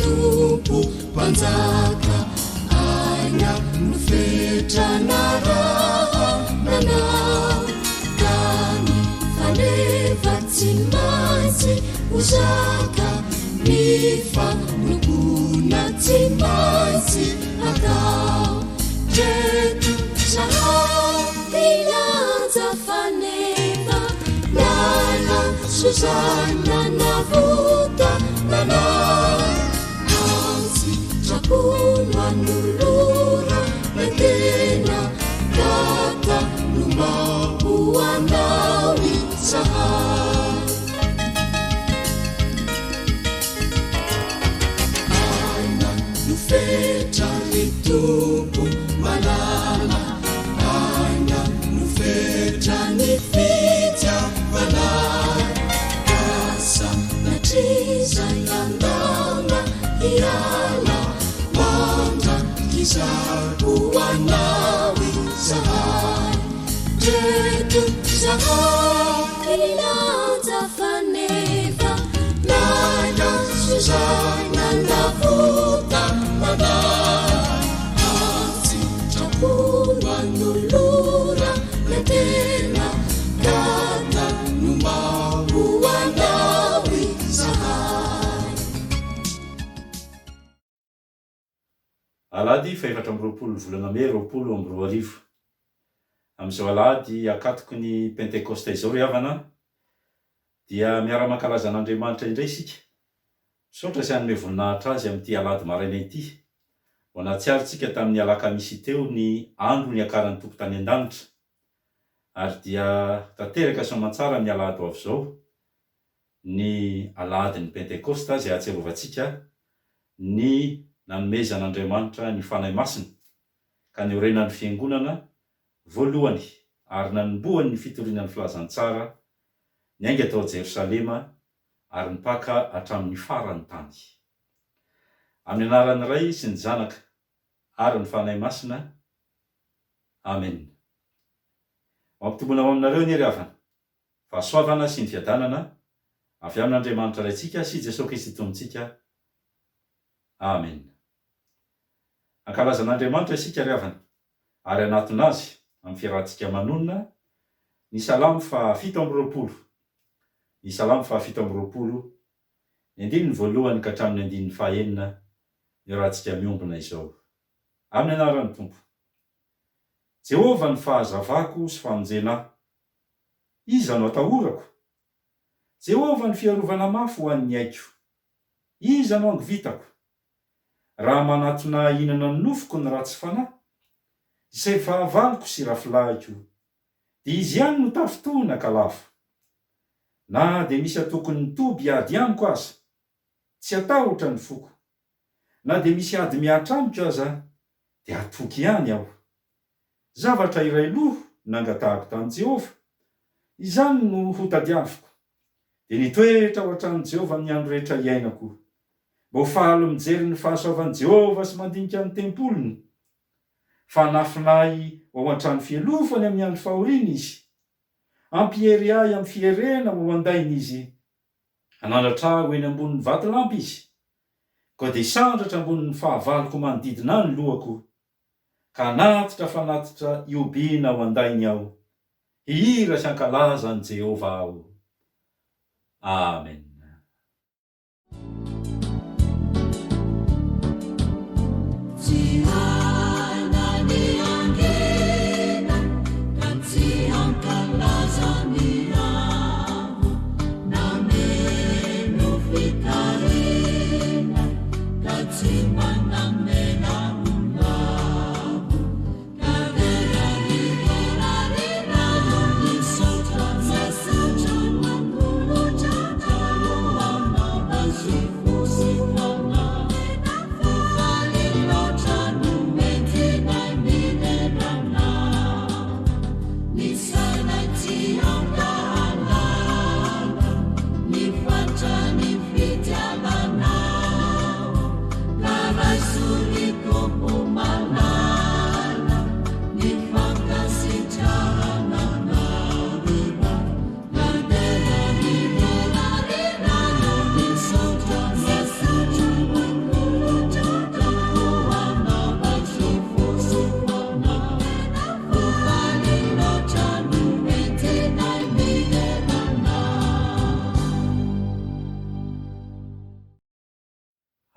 tompo mpanjaka aina nofetrana raha nanao tany fanefatsy maintsy hozaka ny fanomboana tsy maintsy atao dreto zahay ilanja fanefa lala sozana navota nanao antsy trapono anolora le tena gata lomba ho anao zahay aina nofetra ny tompo malala aina nofetra ny fitiavana kasa natrizay andana iala mandrakizako anao zahay dreto zahay ilanja fanefa laila sozana navota manay antsy trapono anolora le tena gata nomba ho anao zahay. Alahady faefatra amby roapolo volana May roapolo amby roa arivo. Amin'izao alahady akatoky ny pentekosta izao ry havana dia miara-mankalaza an'Andriamanitra indray isika. Misaotra sy hanome voninahitra azy amin'ity alahady maraina ity. Ho nahatsiarintsika tamin'ny alakamisy teo ny andro ny akaran'ny tompo tany an-danitra. Ary dia tanteraka soamantsara ny alahady ho avy izao ny alahadin'ny pentekosta izay ahatsiarovantsika ny nanomezan'Andriamanitra ny fanahy masina ka niorenan'ny fiangonana voalohany ary nanomboany ny fitorian'ny filazantsara ny ainga tao Jerosalema ary nipaka hatramin'ny farany tany. Amin'ny anaran'ny Ray sy ny Zanaka ary ny fanahy masina. Amen. Mampitombona ho aminareo ny ry havana. Fahasoavana sy ny fiadanana avy amin'Andriamanitra raintsika sy Jesosy Kristy tombontsika. Amen. Ankalazan'Andriamanitra isika ry havana ary anatin'azy amin'ny fiarahantsika manonona ny salamo fa 720. Ny salamo fa 720 ny andininy voalohany ka hatramin'ny andininy fahaenina ny rahantsika miombona izao. Amin'ny anaran'ny Tompo. Jehova ny fahazavako sy famonjenahy. Iza no atahorako? Jehova ny fiarovana mafy ho an'ny aiko. Iza no ango vitako? Raha manatona hinana ny nofoko ny ratsy fanahy, izay fahavaloko sy rafilahiko, dia izy ihany no tafitoana ka lafo. Na dia misy atokony mitoby ady amiko aza, tsy atahotra ny foko. Na dia misy ady miatra amiko aza, dia atoky ihany aho. Zavatra iray loha nangatahako tamin'i Jehova, izany no hotadiaviko. Dia nitoetra ao an-tranon'i Jehova amin'ny andro rehetra iainako. Mba ho fahaly mijery ny fahasoavan'i Jehova sy mandinika ny tempolony. Fa nafinahy ao an-trano fialofany amin'ny andro fahoriana izy. Ampiery ahy amin'ny fierena ho andainy izy. Anandratra ho eny ambonin'ny vatolampy izy. Koa dia sandratra ambonin'ny fahavaloko manodidina ny lohako. Ka natitra fa natitra iobina ho andainy aho. Hihira sy hankalaza ny Jehova aho. Amen.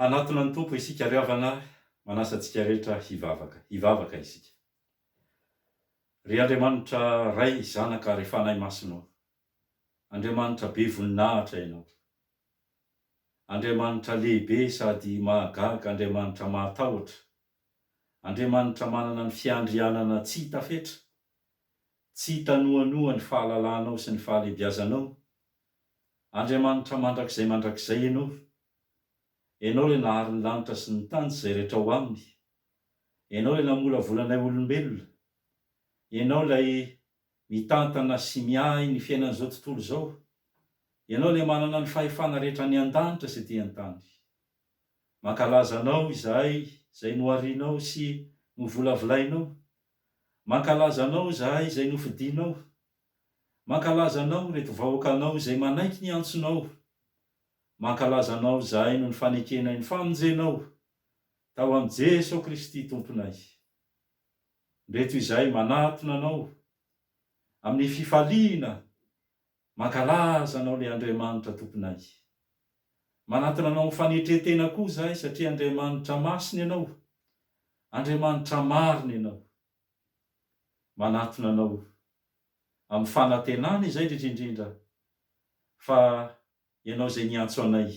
Anatona ny tompo isika ry havana, manasa antsika rehetra hivavaka isika. Ry Andriamanitra ray zanaka ry fanahy masinao. Andriamanitra be voninahitra ianao. Andriamanitra lehibe sady mahagaga, Andriamanitra mahatahotra. Andriamanitra manana ny fiandrianana tsy hitafetra, tsy hitanoanoa ny fahalalanao sy ny fahalebiazanao. Andriamanitra mandrakizay ianao. Ianao le nahary ny lanitra sy ny tany sy zay rehetra ao aminy. Ianao le namolavolanay olombelona. Ianao lay mitantana sy miahy ny fiainan'izao tontolo izao. Ianao le manana ny fahefana rehetra ny an-danitra sy ety an-tany. Mankalaza anao izahay, izay noharianao sy novolavolainao. Mankalaza anao izahay, izay nofidinao. Mankalaza anao reto vahoakanao izay manaiky ny antsonao. Mankalaza anao izahay no ny fanekenay ny famonjenao tao am' Jesosy Kristy tomponay. Reto izahay manatona anao amin'ny fifaliana. Mankalaza anao le Andriamanitra tomponay. Manatona anao fanetretena koa izahay satria Andriamanitra masina ianao. Andriamanitra marina ianao. Manatona anao amin'ny fanantenana izay indrindra fa ianao izay niantso anay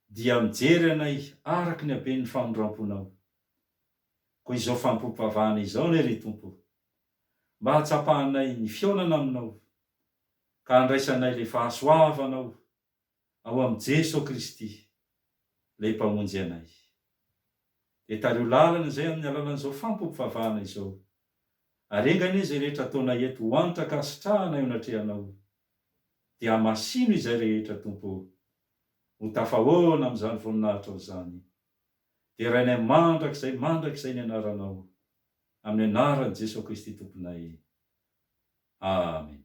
dia mijery anay araky ny haben'ny famondram-ponao. Koa izao fampopavahana izao ne ry Tompo, mba hatsapahanay ny fionana aminao ka handraisanay le fahasoavanao ao am' Jesosy Kristy le mpamonjy anay. De tario lalana izay amin'ny alalan'izao fampopavahana izao. Arengany izay rehetra ataonay eto ho anitra kasitrahana eo anatrehanao. Dia masino izay rehetra Tompo, ho tafahoana amin'izany voninahitra ao izany. Dia rainay mandrakizay ny anaranao, amin'ny anaran'i Jesosy Kristy tomponay. Amen.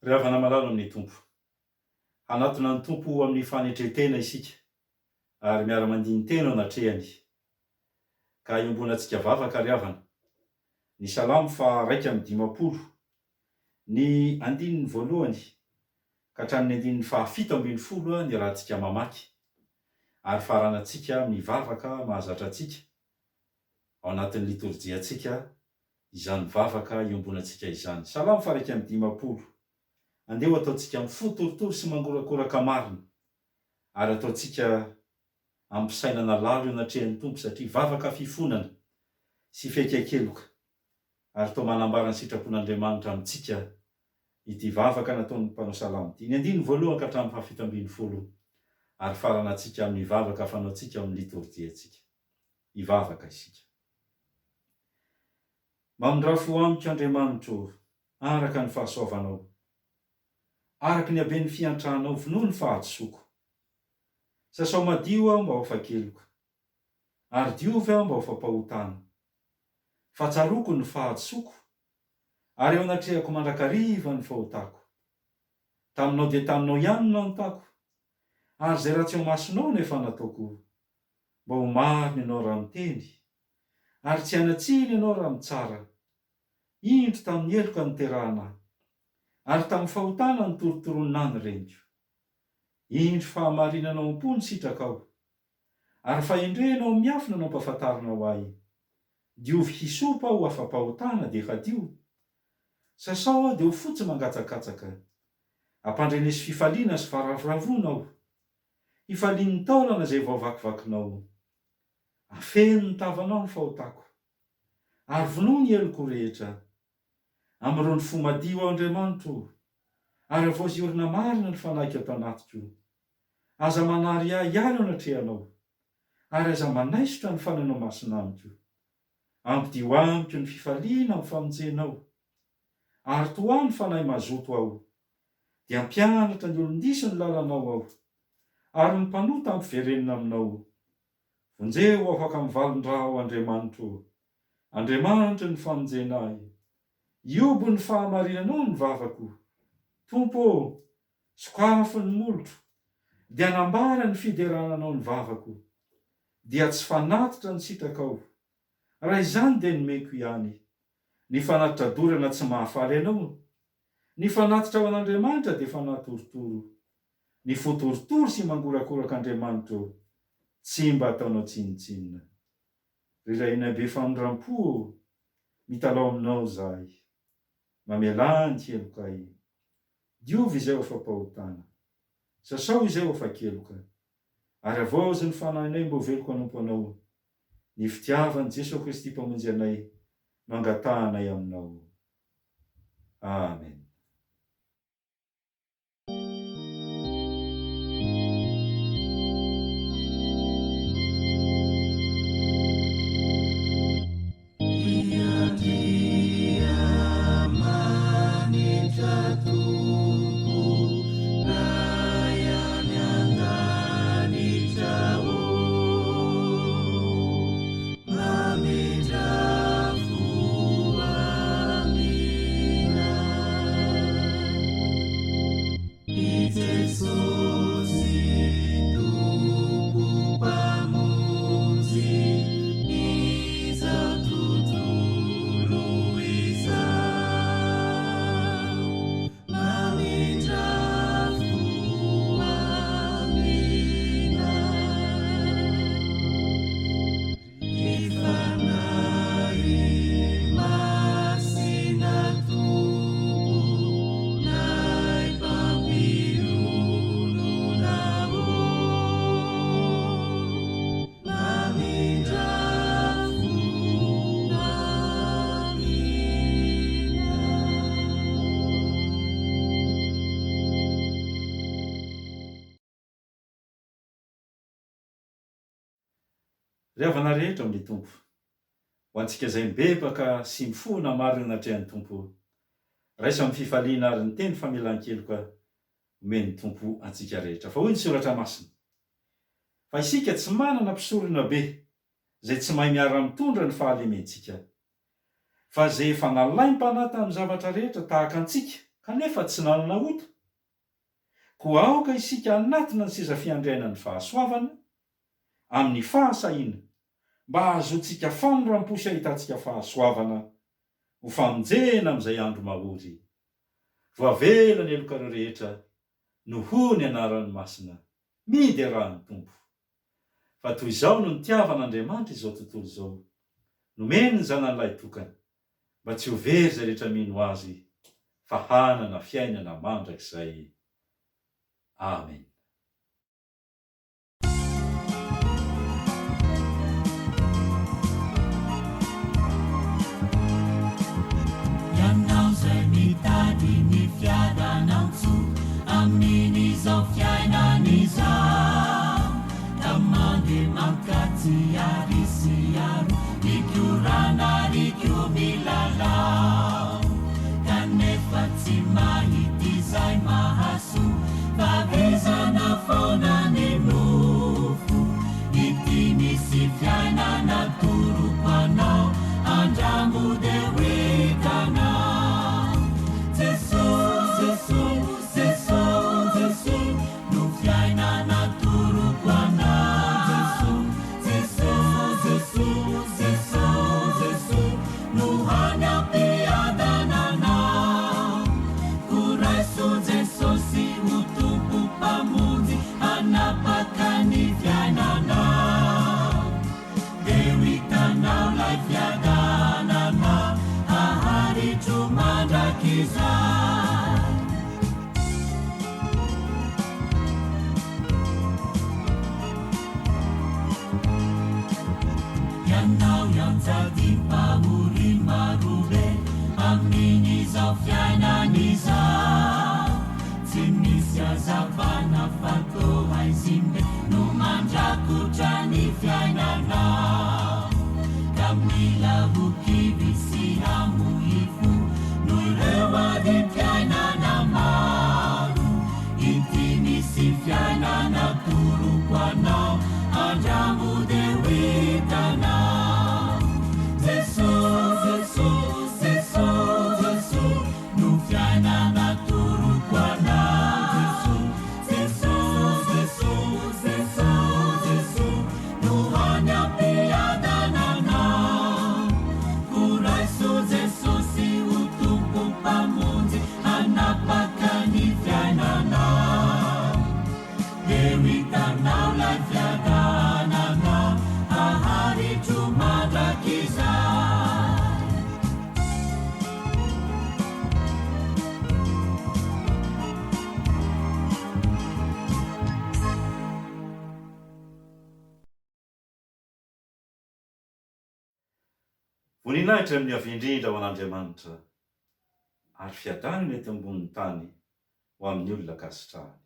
Ry havana malalo amin'ny Tompo, hanatona ny Tompo amin'ny fanetretena isika, ary miara-mandiny tena anatrehany. Ka iombonantsika vavaka ry havana. Ny Salamo 150, ny 1 ka hatramin'ny 710 ny rahantsika mamaky, ary faranantsika mivavaka mahazatra antsika ao anatin'ny liturjiantsika izany vavaka iombonantsika izany. Salamo 150. Andeo ataontsika mifotorotoro sy mangorakoraka marina, ary ataontsika ampisainana lalo eo anatrehan'ny Tompo satria vavaka fifonana sy fekaikeloka. Ary toa manambara ny sitrapon'Andriamanitra amintsika ity vavaka nataon'ny mpanao salamo ity. Ny 1 ka hatramin'ny 710, ary faranantsika amin'ny vavaka fanaontsika amin'ny liturjiantsika. Ivavaka isika. Mamondrafo amiko Andriamanitro araka ny fahasoavanao, araka ny haben'ny fiantrahanao vonoa ny fahadisoako. Sasao madio aho mba ho fakeloko, ary diovy aho mba ho fampahotana. Fatsaroko ny fahadisoako, ary eo anatrehako mandrakariva ny fahotako. Taminao dia taminao ihany no notako, ary zay raha tsy ho masonao nefa nataoko. Mba ho marina ianao raha miteny, ary tsy hanatsiny ianao raha mitsara. Indro tamin'ny heloka niterahana, ary tamin'ny fahotana ny torotoroninany reniko. Indro fahamarinanao am-pony sitrakao, ary fahendrenao miafina no ampafantarinao ahy. Diovy hisopa ho afa-pahotana dia hadio. Sasao aho dia ho fotsy mangatsakatsaka. Ampandrenesy fifaliana sy faravoravoanao. Hifalian'ny taolana izay vaovakivakinao. Afeno ny tavanao ny fahotako, ary vonoa ny heloko rehetra. Amin'irony fo madio ao Andriamanitro, ary avoaziorina marina ny fanahy ato anatiko. aza manary ahy ihany ao anatrehanao, ary aza manaisotra ny fananao masina amiko. Ampidio amiko ny fifaliana amin'ny famonjenao, ary toany fanahy mazoto aho, dia mpianatra ny olon-diso ny lalanao aho, ary mpanota ampiverenina aminao. Vonjeo aho afaka mivalon-draha ao Andriamanitro, Andriamanitro ny famonjena ahy. Iobo ny fahamarinanao ny vavako. Tompo, sokafo ny molotro, dia anambara ny fiderananao ny vavako, dia tsy fanatitra ny sitrakao. Raha izany dia nomeko ihany. Ny fanatitra dorana tsy mahafaly anao, ny fanatitra ao an'Andriamanitra dia fanatorotoro. Ny fotorotoro sy mangorakorak'Andriamanitro tsy mba ataonao tsinitsinina. Riraina be fanondram-po, mitalao aminao zahay. Mamelany kelokay. Diovy izay ho fampahotana. Sasao izay ho fakeloka. Ary avozy ny fanahinay mbo veloko anompo anao. Ny fitiavan'i Jesosy Kristy mpamonjy anay no angatahanay aminao. Amen. Ry havana rehetra amin'ny Tompo, ho antsika izay mibebaka sy mifona marina anatrehan'ny Tompo, raisa amin'ny fifaliana ary ny teny famelan-keloka omeny Tompo antsika rehetra. Fa hoy ny soratra masina, fa isika tsy manana mpisorona be izay tsy mahay miara-mitondra ny fahalementsika, fa izay efa nalainy mpanata amin'ny zavatra rehetra tahaka antsika kanefa tsy nanana ota, koa aoka isika anatina ny seza fiandrianan'ny fahasoavana amin'ny fahasahiana, mba ahazoantsika famonram-po sy ahitantsika fahasoavana ho famonjena amin'izay andro mahory. Voavela ny elokareo rehetra noho ny anaran'ny masina, midy arahan'ny Tompo. Fa toy izao no nitiavan'Andriamanitra izao tontolo izao, nomeny ny zanan'ilay tokana, mba tsy ho very izay rehetra mino azy, fa hanana fiainana mandrakizay. Amen. Mitady ny fiadanantsy amin'ny izao fiainan'izao, da mandeha mankatsy ary sy aro, mikorana riko milalao, kanefa tsy mahity izay mahasoa, fahaizana foana ny nofo, ity misy fiainana toroko anao, andrambo dia hoetanao. Yanao yanzadi pahuri marube, amini zao fiainan'izao, tsy misy Sia zavana fato haizimbe no mandrakotra ny fiainana Kamila bukivi sy amoifo no ireo ady fiainana maro Ity misy fiainana toroko anao andramo de hoitanao Jesús, Jesús, Jesús, Jesús no fiainana toroko anao Jesús, Jesús, Jesús, Jesús no any am-piadananao Kuraiso Jesús sy ho tompo mpamonjy hanapaka ny fiainanao Deo hitanao lay fiadananao haharitro mandrakizay Voninahitra amin'ny avy indrindra ho an'Andriamanitra ary fiadana mety ambonin'ny tany ho amin'ny olona kasitrahany.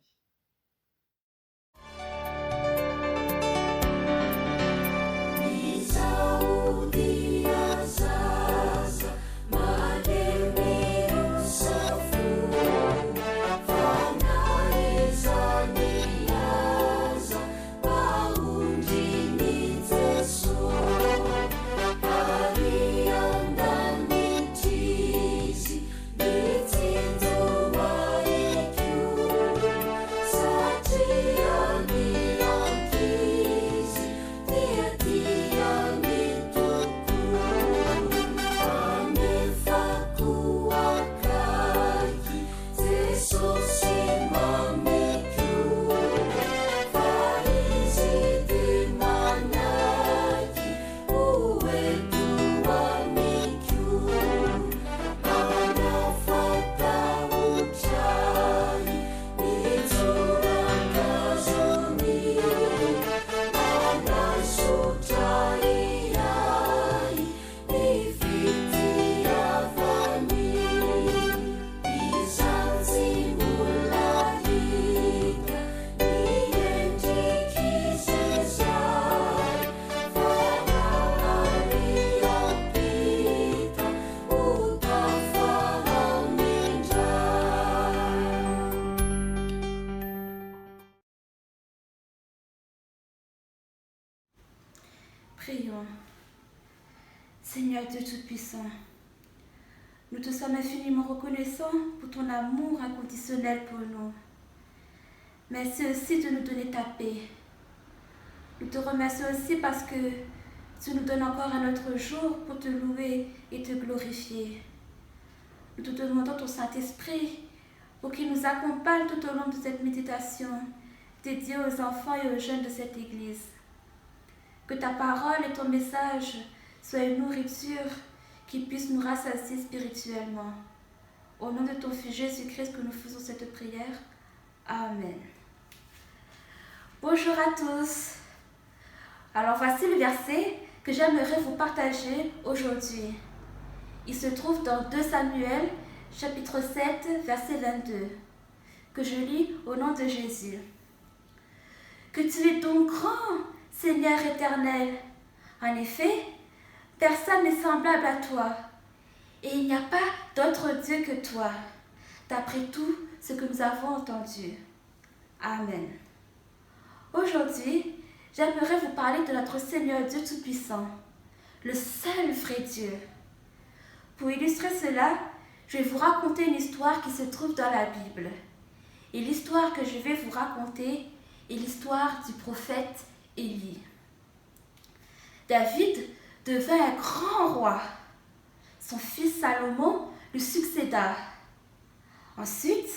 Prions. Seigneur Dieu Tout-Puissant, nous te sommes infiniment reconnaissants pour ton amour inconditionnel pour nous. Merci aussi de nous donner ta paix. Nous te remercions aussi parce que tu nous donnes encore un autre jour pour te louer et te glorifier. Nous te demandons ton Saint-Esprit pour qu'il nous accompagne tout au long de cette méditation dédiée aux enfants et aux jeunes de cette Église. Que ta parole et ton message soient une nourriture qui puisse nous rassasier spirituellement. Au nom de ton Fils Jésus-Christ que nous faisons cette prière. Amen. Bonjour à tous. Alors voici le verset que j'aimerais vous partager aujourd'hui. Il se trouve dans 2 Samuel, chapitre 7, verset 22, que je lis au nom de Jésus. Que tu es donc grand, Seigneur éternel. En effet, personne n'est semblable à toi, et il n'y a pas d'autre Dieu que toi, d'après tout ce que nous avons entendu. Amen. Aujourd'hui, j'aimerais vous parler de notre Seigneur Dieu Tout-Puissant, le seul vrai Dieu. Pour illustrer cela, je vais vous raconter une histoire qui se trouve dans la Bible. Et l'histoire que je vais vous raconter est l'histoire du prophète Élie. David devint un grand roi. Son fils Salomon lui succéda. Ensuite,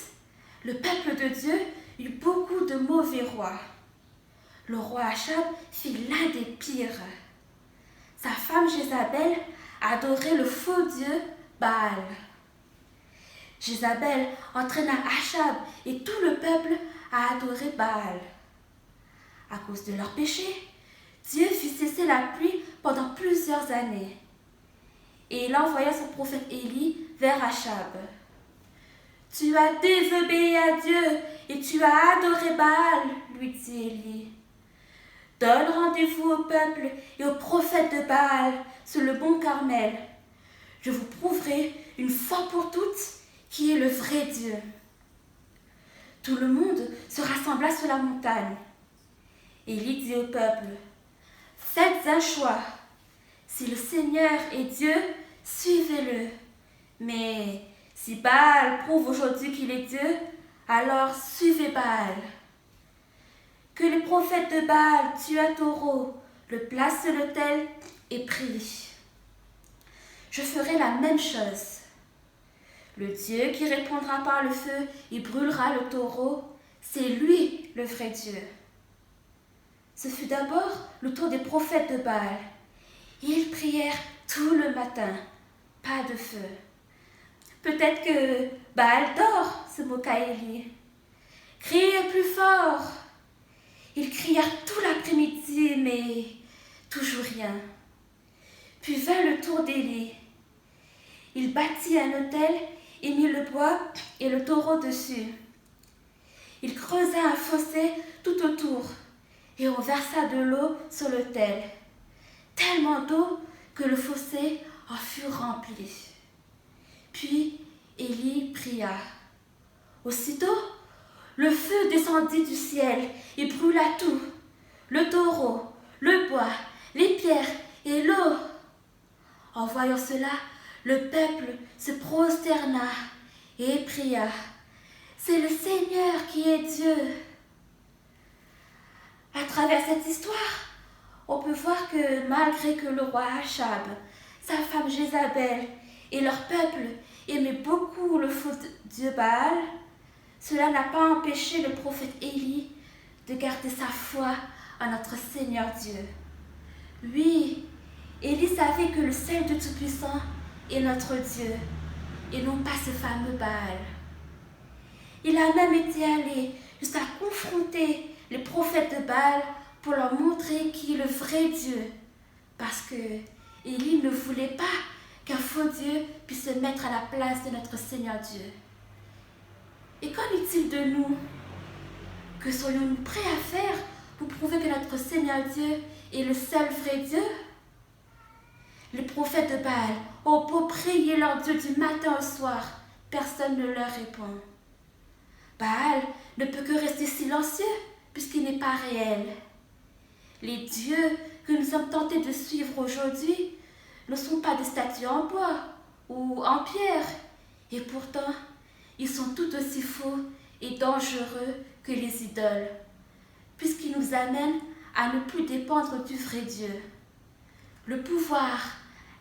le peuple de Dieu eut beaucoup de mauvais rois. Le roi Achab fut l'un des pires. Sa femme Jézabel adorait le faux dieu Baal. Jézabel entraîna Achab et tout le peuple à adorer Baal. À cause de leur péché, Dieu fit cesser la pluie pendant plusieurs années. Et il envoya son prophète Élie vers Achab. « Tu as désobéi à Dieu et tu as adoré Baal, lui dit Élie. Donne rendez-vous au peuple et aux prophètes de Baal sur le mont Carmel. Je vous prouverai une fois pour toutes qui est le vrai Dieu. Tout le monde se rassembla sur la montagne. Élie dit au peuple, faites un choix. Si le Seigneur est Dieu, suivez-le. Mais si Baal prouve aujourd'hui qu'il est Dieu, alors suivez Baal. Que les prophètes de Baal tuent un taureau, le placent sur l'autel et prient. Je ferai la même chose. Le Dieu qui répondra par le feu et brûlera le taureau, c'est lui le vrai Dieu. Ce fut d'abord le tour des prophètes de Baal. Ils prièrent tout le matin, pas de feu. Peut-être que Baal dort, se moqua Élie. Criez plus fort. Ils crièrent tout l'après-midi, mais toujours rien. Puis vint le tour d'Élie. Il bâtit un autel et mit le bois et le taureau dessus. Il creusa un fossé tout autour et on versa de l'eau sur l'autel. Tellement d'eau que le fossé en fut rempli. Puis Élie pria. Aussitôt, le feu descendit du ciel et brûla tout, le taureau, le bois, les pierres et l'eau. En voyant cela, le peuple se prosterna et pria. C'est le Seigneur qui est Dieu. À travers cette histoire, on peut voir que malgré que le roi Achab, sa femme Jézabel et leur peuple aimaient beaucoup le faux dieu Baal, cela n'a pas empêché le prophète Élie de garder sa foi en notre Seigneur Dieu. Oui, Élie savait que le seul Dieu Tout-Puissant est notre Dieu, et non pas ce fameux Baal. Il a même été allé jusqu'à confronter les prophètes de Baal pour leur montrer qui est le vrai Dieu, parce que Élie ne voulait pas qu'un faux Dieu puisse se mettre à la place de notre Seigneur Dieu. Et qu'en est-il de nous? Que serions-nous prêts à faire pour prouver que notre Seigneur Dieu est le seul vrai Dieu? Les prophètes de Baal ont beau prier leur Dieu du matin au soir, personne ne leur répond. Baal ne peut que rester silencieux puisqu'il n'est pas réel. Les dieux que nous sommes tentés de suivre aujourd'hui ne sont pas des statues en bois ou en pierre, et pourtant ils sont tout aussi faux et dangereux que les idoles, puisqu'ils nous amènent à ne plus dépendre du vrai Dieu. Le pouvoir,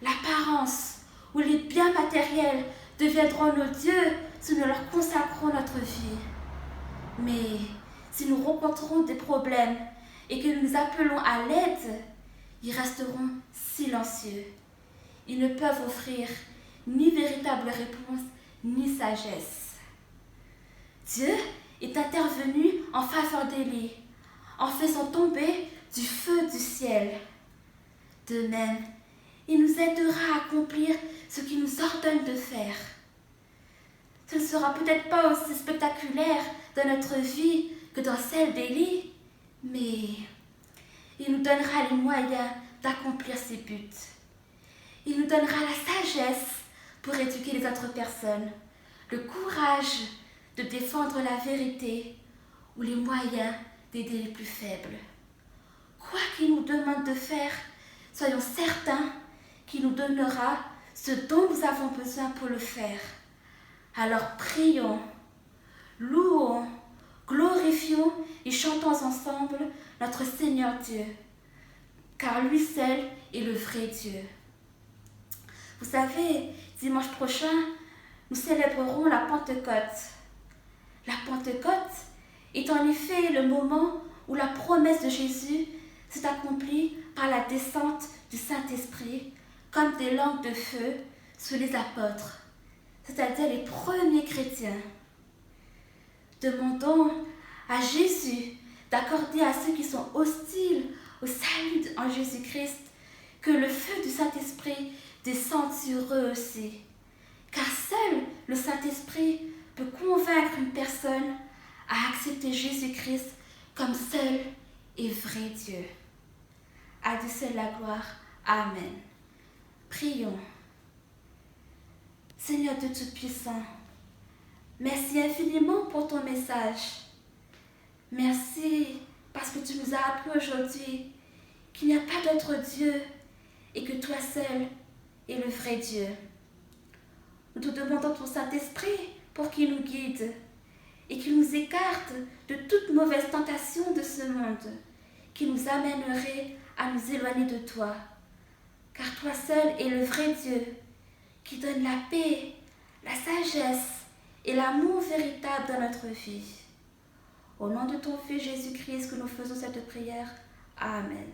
l'apparence ou les biens matériels deviendront nos dieux si nous leur consacrons notre vie. Mais si nous rencontrons des problèmes et que nous appelons à l'aide, ils resteront silencieux. Ils ne peuvent offrir ni véritable réponse, ni sagesse. Dieu est intervenu en faveur d'Élie, en faisant tomber du feu du ciel. De même, il nous aidera à accomplir ce qu'il nous ordonne de faire. Ce ne sera peut-être pas aussi spectaculaire dans notre vie que dans celle d'Élie, mais il nous donnera les moyens d'accomplir ses buts. Il nous donnera la sagesse pour éduquer les autres personnes, le courage de défendre la vérité ou les moyens d'aider les plus faibles. Quoi qu'il nous demande de faire, soyons certains qu'il nous donnera ce dont nous avons besoin pour le faire. Alors prions, louons, glorifions et chantons ensemble notre Seigneur Dieu, car lui seul est le vrai Dieu. Vous savez, dimanche prochain, nous célébrerons la Pentecôte. La Pentecôte est en effet le moment où la promesse de Jésus s'est accomplie par la descente du Saint-Esprit comme des langues de feu sur les apôtres, c'est-à-dire les premiers chrétiens. Demandons à Jésus d'accorder à ceux qui sont hostiles au salut en Jésus-Christ que le feu du Saint-Esprit descende sur eux aussi, car seul le Saint-Esprit peut convaincre une personne à accepter Jésus-Christ comme seul et vrai Dieu. À Dieu seul la gloire. Amen. Prions. Seigneur Dieu Tout-Puissant, merci infiniment pour ton message. Merci parce que tu nous as appris aujourd'hui qu'il n'y a pas d'autre Dieu et que toi seul est le vrai Dieu. Nous te demandons ton Saint-Esprit pour qu'il nous guide et qu'il nous écarte de toute mauvaise tentation de ce monde qui nous amènerait à nous éloigner de toi. Car toi seul est le vrai Dieu qui donne la paix, la sagesse et l'amour véritable dans notre vie. Au nom de ton Fils Jésus-Christ que nous faisons cette prière. Amen.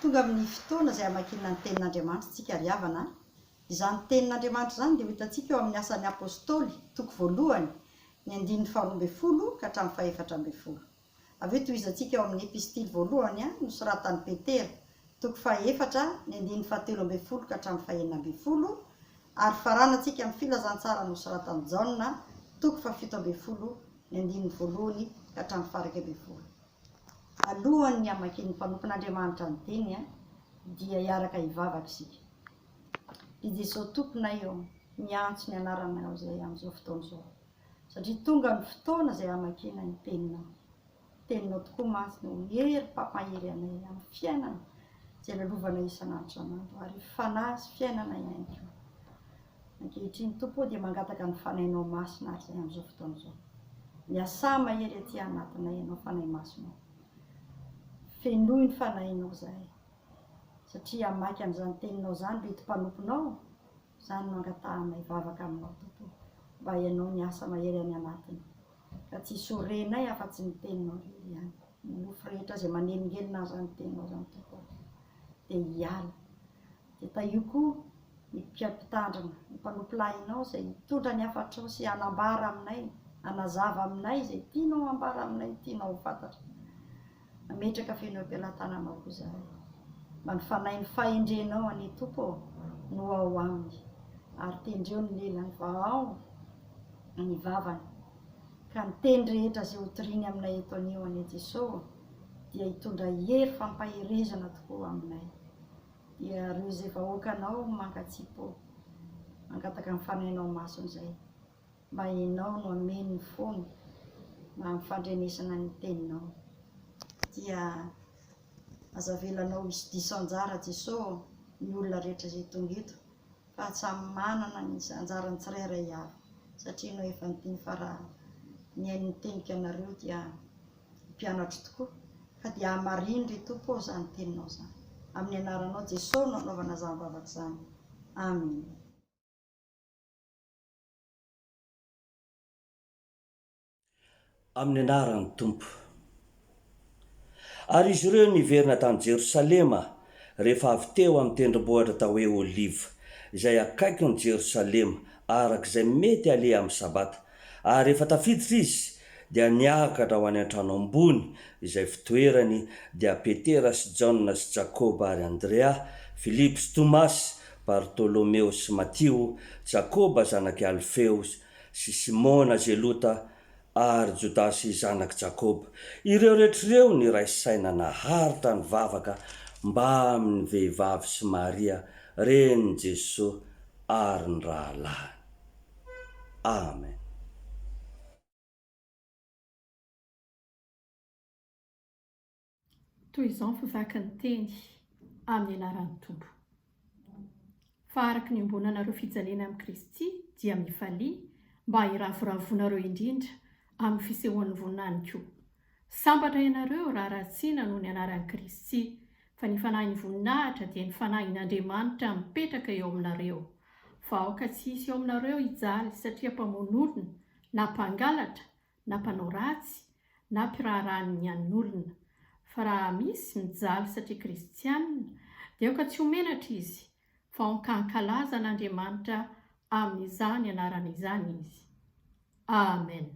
Tonga amin'ny fotoana izay hamakina ny tenin'Andriamanitra tsika ry havana. Izany tenin'Andriamanitra izany dia ho hitantsika eo amin'ny asan'ny apôstôly toko voalohany ny 12 ka hatramin'ny 14. Avy eo tohizantsika eo amin'ny epistily voalohany nosoratan'i Petera toko 4 ny 17 ka hatramin'ny 19. Ary faranantsika amin'ny filazantsara nosoratan'i Jaona toko 17 ny 1 ka hatramin'ny 20. Alohan'ny hamakian'ny mpanompon'Andriamanitra ny teny dia hiaraka hivavaka isika. I Jesosy tompona eo miantso ny anaranao izay amin'izao fotoana izao. Satria tonga ny fotoana izay hamakiana ny teninao. Teninao tokoa mantsy no hery mpampahery anay amin'ny fiainana izay lalovana isan'andro isan'andro ary fanahy sy fiainana ihany koa. Ankehitriny tompo dia mangataka ny fanahinao masina ary izay amin'izao fotoana izao. Miasa mahery aty anatinay ianao fanahy masina. Fenohy ny fanahinao izahay. Satria hamaky an'izany teninao izany mety mpanomponao, izany no angatahana hivavaka aminao tompo. Mba ianao miasa mahery any anatiny. Ka tsy sorenay afa-tsy ny teninao irery ihany. Ny nofo rehetra izay manelingelina azy ny teninao izany tompo. Dia hiala. Dia tahio koa ny mpiampitandrina, ny mpanompo-lahinao izay hitondra ny hafatrao sy hanambara aminay, hanazava aminay izay tianao hambara aminay, tianao ho fantatra. Ametraka feno am-pelantananao koa izahay. Mba ny fanahy ny fahendrenao any tompo no ao aminy. Ary tendreo ny lelany vao ny vavany. Ka ny teny rehetra izay hotoriany aminay eto anio any Jesosy dia hitondra hery fampaherezana tokoa aminay. Dia ireo izay vahoakanao mangatsipo, mangataka ny fanahinao masina izay. Mba ianao no ameny ny fony mba mifandrenesana ny teninao. Dia azavelanao hisy diso anjara Jesosy ny olona rehetra izay tonga eto, fa tsy manana ny anjarany tsirairay avy. Satria no efa niteny fa raha ny hainy nitenika anareo dia mpianatra tokoa. Ka dia hamariny ry tompo izany teninao izany. Amin'ny anaranao Jesosy no anaovana izany vavaka izany. Amen. Amin'ny anaran'ny tompo. Ary izy ireo niverina tany Jerosalema rehefa avy teo amin'ny tendrombohitra tao hoe Oliva, izay akaiky ny Jerosalema arak'izay mety aleha amin'ny sabata. Ary rehefa tafiditra izy dia niakatra ho any an-trano ambony, izay fitoerany dia Petera sy Jaona sy Jakoba ary Andrea, Filipo sy Tomasy, Bartolomeo sy Matio, Jakoba zanaky Alfeo sy Simona Zelota ary Jodasy zanaky Jakoba. Ireo rehetr'ireo ny raisaina naharitra ny vavaka mba amin'ny vehivavy sy Maria reny Jesosy ary ny rahalahy. Amen. Toy izao ny fivaky ny teny amin'ny anaran'ny Tompo. Fa araka ny ombonanareo fijaliana amin'ny Kristy dia mifalia mba hiravoravoanareo indrindra amin'ny fisehoan'ny voninahiny koa. Sambatra ianareo raha ratsiana noho ny anaran'i Kristy, fa ny fanahiny voninahitra dia ny fanahin'Andriamanitra mipetraka eo aminareo. Fa aoka tsy hisy eo aminareo hijaly satria mpamono olona, na mpangalatra, na mpanao ratsy, na mpiraharahany an'olona. Fa raha misy mijaly satria kristianina, dia aoka tsy homenatra izy, fa hokankalaza n'Andriamanitra amin'izany anaran'izany izy. Amen.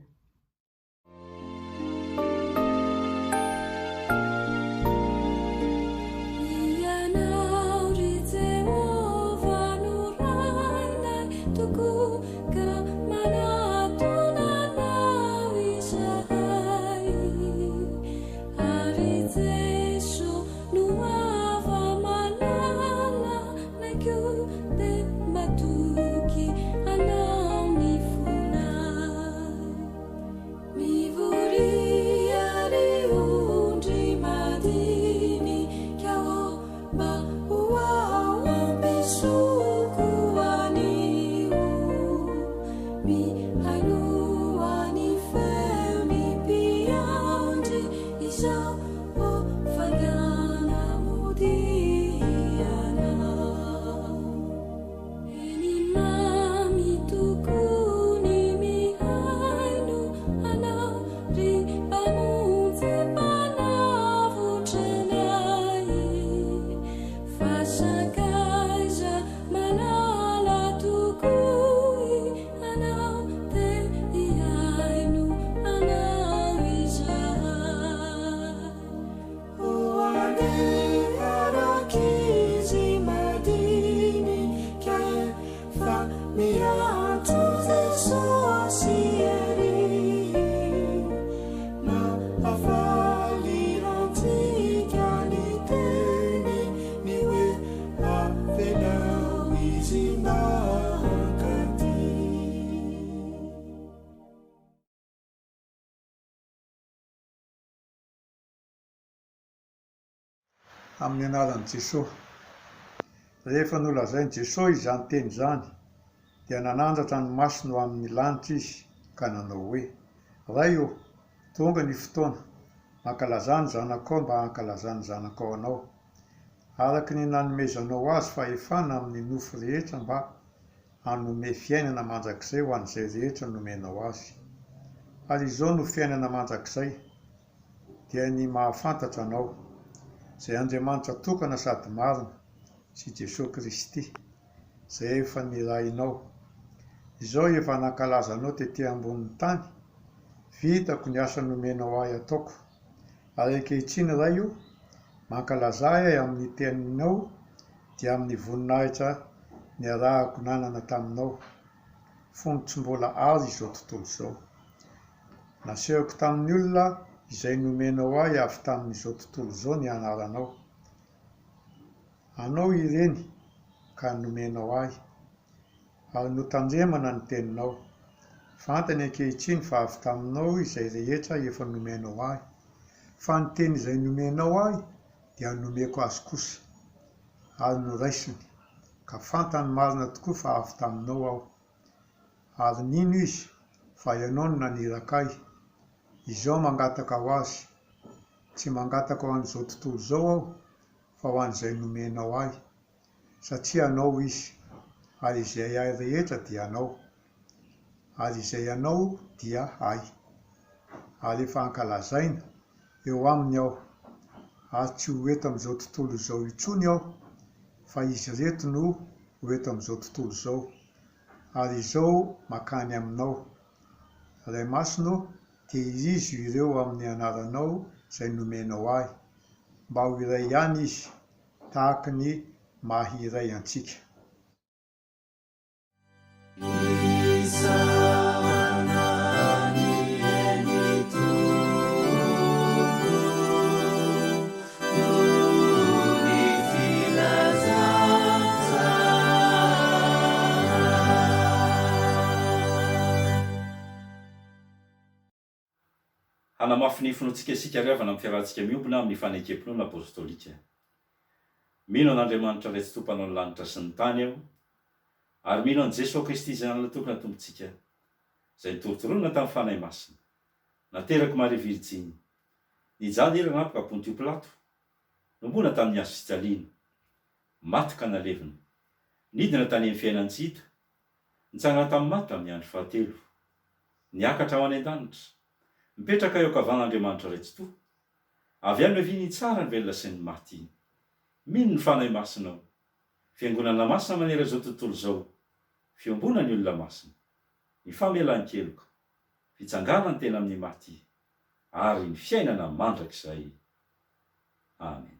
Amin'ny anaran'i Jesosy. Rehefa nolazain'i Jesosy izany teny izany, dia nanandratra ny masony ho amin'ny lanitra izy ka nanao hoe: Ray o, tonga ny fotoana, mankalazany zanakao mba hankalazany zanakao anao, araka ny nanomezanao azy fahefana amin'ny nofo rehetra mba hanome fiainana mandrakizay ho an'izay rehetra nomenao azy. Ary izao no fiainana mandrakizay, dia ny mahafantatra anao, izay Andriamanitra tokana sady marina, sy Jesosy Kristy, izay efa nirahinao. Izao efa nankalaza anao tetỳ ambonin'ny tany, vitako ny asa nomenao ahy ataoko. Ary ankehitriny ray io, mankalaza ahy amin'ny teninao dia amin'ny voninahitra niarahako nanana taminao, fony tsy mbola azo izao tontolo izao. Nasehoko tamin'ny olona izay nomenao ahy avy tamin'izao tontolo izao ny anaranao. Anao ireny ka nomenao ahy, ary notandremana ny teninao. Fantany ankehitriny fa avy taminao izay rehetra efa nomenao ahy, fa ny teny izay nomenao ahy dia nomeko azy kosa, ary noraisiny, ka fantany marina tokoa fa avy taminao aho. Ary nino izy fa ianao no naniraka ahy. Izao mangataka ho azy, tsy mangataka ho an'izao tontolo izao aho, fa ho an'izay nomenao ahy, satria anao izy, ary izay ahy rehetra dia anao, ary izay anao dia ahy. Ary efa ankalazaina eo aminy aho, ary tsy ho eto amin'izao tontolo izao intsony aho fa izy reto no ho eto amin'izao tontolo izao ary izao makany aminao ray masino dia irizo ireo amin'ny anaranao izay nomenao ahy mba ho iray ihany izy tahaka ny mahiray antsika. Hanamafy ny finoantsika isika riavana amin'ny fiarahantsika miompona amin'ny fanekem-pinoana apôstôlika. Mino an'Andriamanitra iray tsy tompanao ny lanitra sy ny tany aho, ary mino an' Jesosy Kristy izay nanatokana tompontsika, izay nitorotoronana tamin'ny fanahy masina, nateraka Maria Virjiny, nijady eranapaka Pontio Pilato, nombona tamin'ny azo fijaliana, maty ka nalevina, nidina tany amin'ny fiainan-tsita, nitsangana tamin'ny maty tamin'ny andro fahatelo, niakatra ho any an-danitra, mipetraka eo ankavan'Andriamanitra iray tsy toa, avy any avy ny tsara ny velona sy ny maty. Mino ny fanahy masina ao, fiangonana masina manera izao tontolo izao, fiombona ny olona masina, ny famelan-keloka, fitsangana ny tena amin'ny maty, ary ny fiainana mandrakizay. Amen.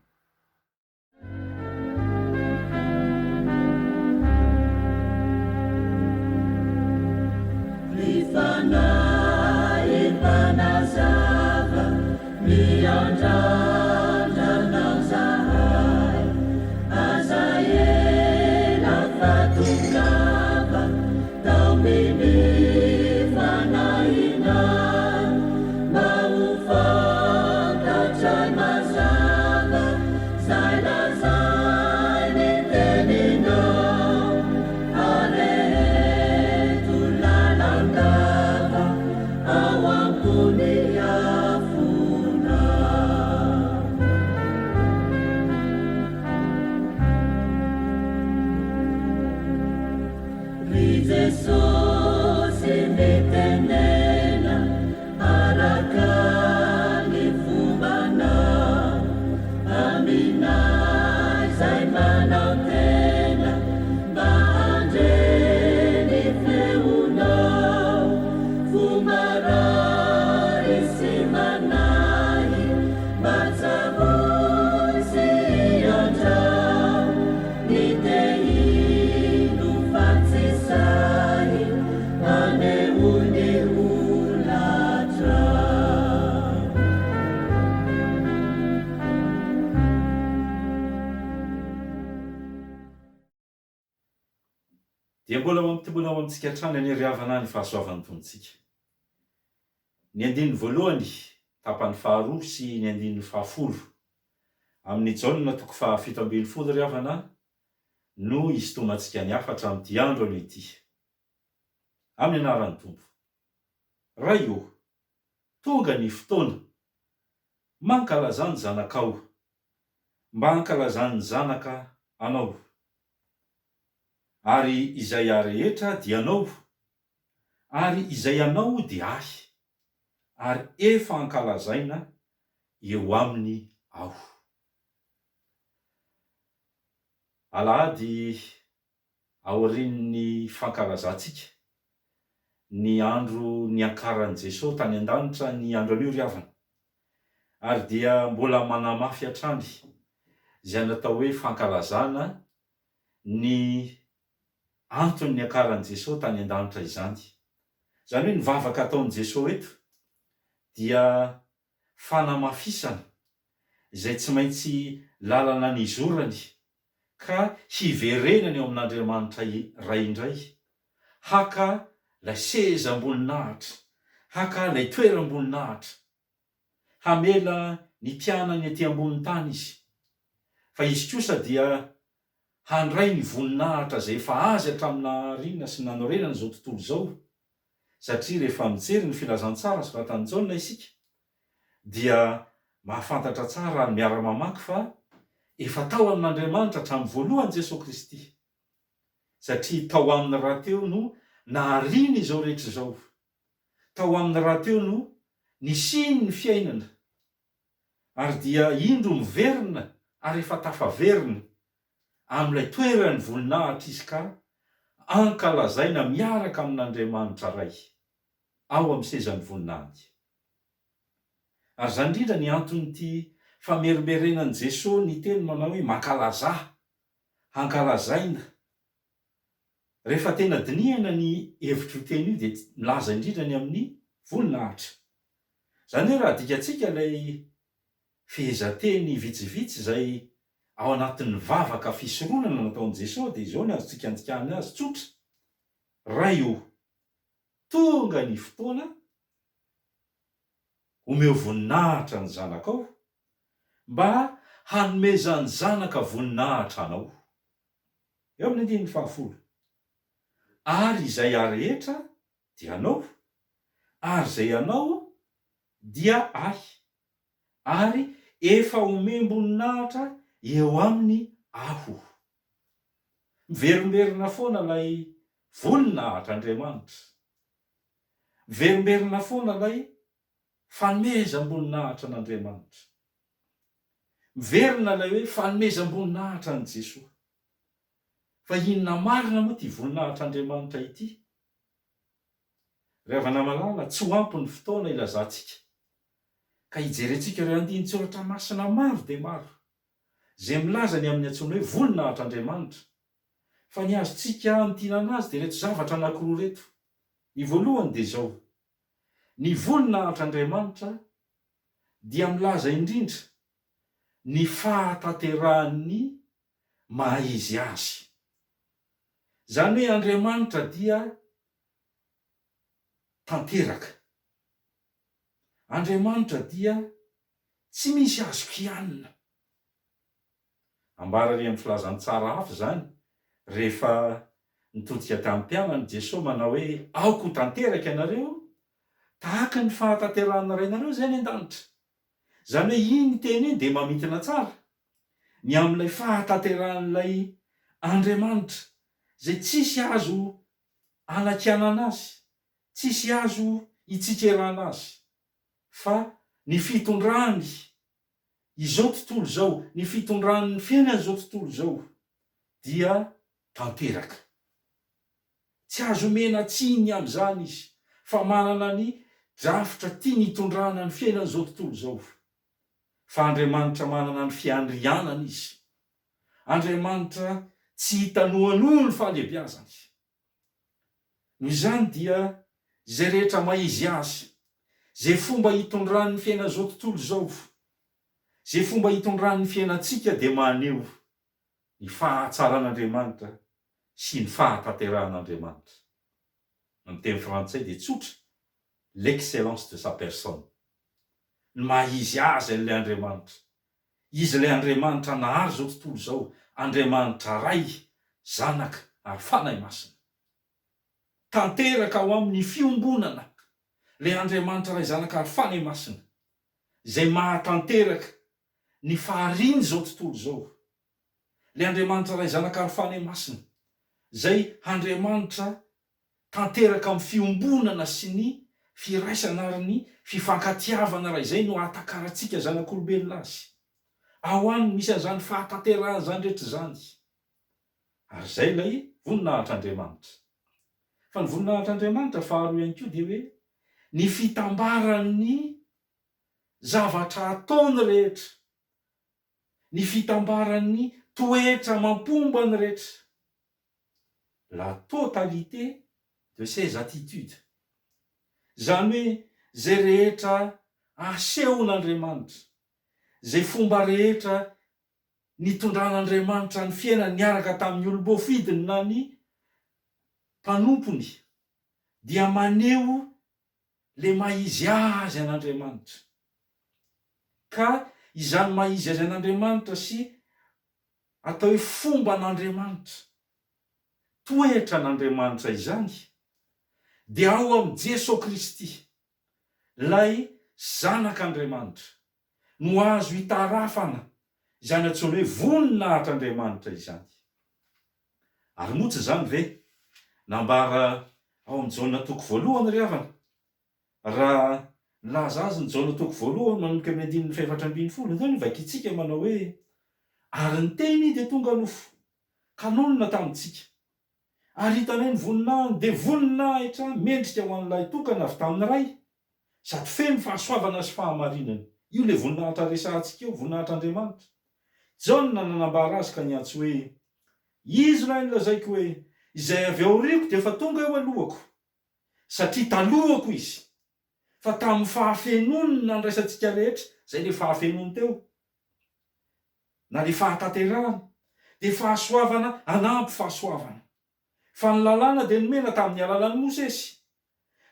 Dia mbola mampitombona ao amintsika hatrany ny riavana ny fahasoavan'ny tontsika. Ny andininy voalohany, tapany faharoa sy ny andininy fahafolo, amin'ny jaona toko fahafito ambin'ny folo riavana, no isintomantsika ny afatra amin'ity andro anio ity. Amin'ny anaran'ny Tompo. Ray io, tonga ny fotoana, mankalazany zanakao, mba hankalazany zanaka anao. Ary izay ahy rehetra dia anao, ary izay anao dia ahy, ary efa ankalazaina eo aminy aho. Alahady aorian'ny fankalazantsika ny andro niankaran'i Jesosy tany an-danitra, ny andro anio riavana, ary dia mbola manamafy hatrany izay natao hoe fankalazana ny antony niankaran'i Jesosy tany an-danitra izany. Izany hoe ny vavaka ataon'i Jesosy eto dia fanamafisana izay tsy maintsy lalana ny zorany ka hiverenany eo amin'Andriamanitra ray indray, haka lay seza amboninahitra, haka lay toera amboninahitra, hamela ny mpianany aty ambonin'ny tany izy, fa izy kosa dia handray ny voninahitra izay efa azy hatramin'ny sy nanorenana izao tontolo izao, satria rehefa mijery ny filazantsara sy vatan'ny Jaona isika, dia mahafantatra tsara ny miara-mamaky fa efa tao amin'Andriamanitra hatramin'ny voalohany Jesosy Kristy, satria tao amin'ny rahateo no nahariana izao rehetra izao, tao amin'ny rahateo no nisiny ny fiainana, ary dia indro miverina ary efa tafaverina amin'ilay toerany voninahitra izy ka ankalazaina miaraka amin'Andriamanitra ray ao amin'ny sezany voninahitra. Ary zany indrindra ny anton'ity famerimerenan'i Jesosy ny teny manao hoe mankalaza, ankalazaina. Rehefa tena dinihana ny hevitro teny io dia milaza indrindra ny amin'ny voninahitra. Zany hoe raha dikantsika ilay fehezanteny vitsivitsy izay ao anatin'ny vavaka fisoronana nataon'i Jesosy dia izao ny azontsika andikana azy tsotra. Ray io, tonga ny fotoana omeo voninahitra ny zanakao mba hanomezany zanaka voninahitra anao. Eo amin'ny 10:10. Ary izay arehetra dia anao, ary izay anao dia ahy, ary efa omem-boninahitra eo aminy aho. Miverimberina foana ilay voninahitran'Andriamanitra. Miverimberina foana ilay fanomezam-boninahitra an'Andriamanitra. Miverina ilay hoe fanomezam-boninahitra an'i Jesosy. Fa inona marina moa ty voninahitr'Andriamanitra ity? Ry havana malala, tsy ho ampy ny fotoana ilazantsika. Ka hijerentsika ireo andinin-tsoratra masina maro dia maro, izay milaza ny amin'ny antsoina hoe voninahitr'Andriamanitra. Fa ny azontsika hantinana azy dia reto zavatra anankiroa reto. Ny voalohany dia izao: ny voninahitr'Andriamanitra dia milaza indrindra ny fahatanterahany maha izy azy. Zany hoe Andriamanitra dia tanteraka. Andriamanitra dia tsy misy azo kianina. Ambara ary amin'ny filazany tsara hafa zany rehefa nitodika tamin'ny mpianany Jesosy manao hoe aoko ho tanteraka ianareo tahaka ny fahatanterahana rainareo zay ny an-danitra. Zany hoe iny teny iny dia mamitina tsara ny amin'ilay fahatanteran'ilay Andriamanitra zay tsisy azo anakianana azy, tsisy azo itsikeranana azy. Fa ny fitondrany izao tontolo izao, ny fitondran'ny fiainana izao tontolo izao dia tanteraka. Tsy azo omena tsiny amin'izany izy, fa manana ny drafitra tiany hitondrana ny fiainana izao tontolo izao. Fa Andriamanitra manana ny fiandrianana izy. Andriamanitra tsy hitanohanoho ny fahalehibiazany. Noho izany dia izay rehetra maizy azy, izay fomba hitondran'ny fiainana izao tontolo izao, izay fomba hitondran'ny fiainantsika dia maneho ny fahatsaran'Andriamanitra sy ny fahatanteran'Andriamanitra. Amin'ny teny frantsay dia tsotra: l'excellence de sa personne. Ny maha-izy azy an'ilay Andriamanitra. Izy ilay Andriamanitra nahary izao tontolo izao, Andriamanitra ray, zanaka ary fanahy masina. Tanteraka ao amin'ny fiombonana ilay Andriamanitra ray, zanaka ary fanahy masina, izay mahatanteraka ny fahariany izao tontolo izao. Ilay Andriamanitra ray, zanaka ary fanahy masina, izay Andriamanitra tanteraka amin'ny fiombonana sy ny firaisana ary ny fifankatiavana raha izay no ahatakarantsika zanak'olombelona azy. Ao aminy misy an'izany fahatanterahana zany rehetra zany. Ary izay ilay voninahitr'Andriamanitra. Fa ny voninahitr'Andriamanitra faharoa ihany koa dia hoe ny fitambaran'ny zavatra ataony rehetra, ny fitambaran'ny toetra mampomba ny rehetra. La totalité de ses attitudes. Zany hoe zay rehetra asehon'Andriamanitra, zay fomba rehetra nitondran'Andriamanitra ny fiainany niaraka tamin'ny olom-boafidiny na ny mpanompony, dia maneho le maha-izy azy an'Andriamanitra. Ka izany maha-izy azy an'Andriamanitra sy atao hoe fomba an'Andriamanitra, toetra an'Andriamanitra izany, dia ao amin'ny Jesosy Kristy, lay zanak'Andriamanitra, no azo hitarafana izany antsoina hoe voninahitr'Andriamanitra izany. Ary moa tsy zany ve nambara ao amin'ny Jaona toko 1 ry havana, raha Laza azy ny jaona toko voalohany manomboka amin'ny 14:12 zany vakitsika manao hoe ary ny teny dia tonga nofo ka nonona tamintsika ary hitanay ny voninahiny dia voninahitra mendrika ho an'ilay tokana avy tamin'ny ray sady feno fahasoavana sy fahamarinana. Io le voninahitra resantsika io, voninahitran'Andriamanitra. Jaona nanambara azy ka niantso hoe izy raha nilazaiko hoe izay avy aoriako dia efa tonga eo alohako satria talohako izy fa tamin'ny fahafenonina ny raisantsika rehetra zay le fahafenony teo na le fahatanterahana dia fahasoavana anampy fahasoavana. Fa ny lalàna dia nomena tamin'ny alalan'i Mosesy,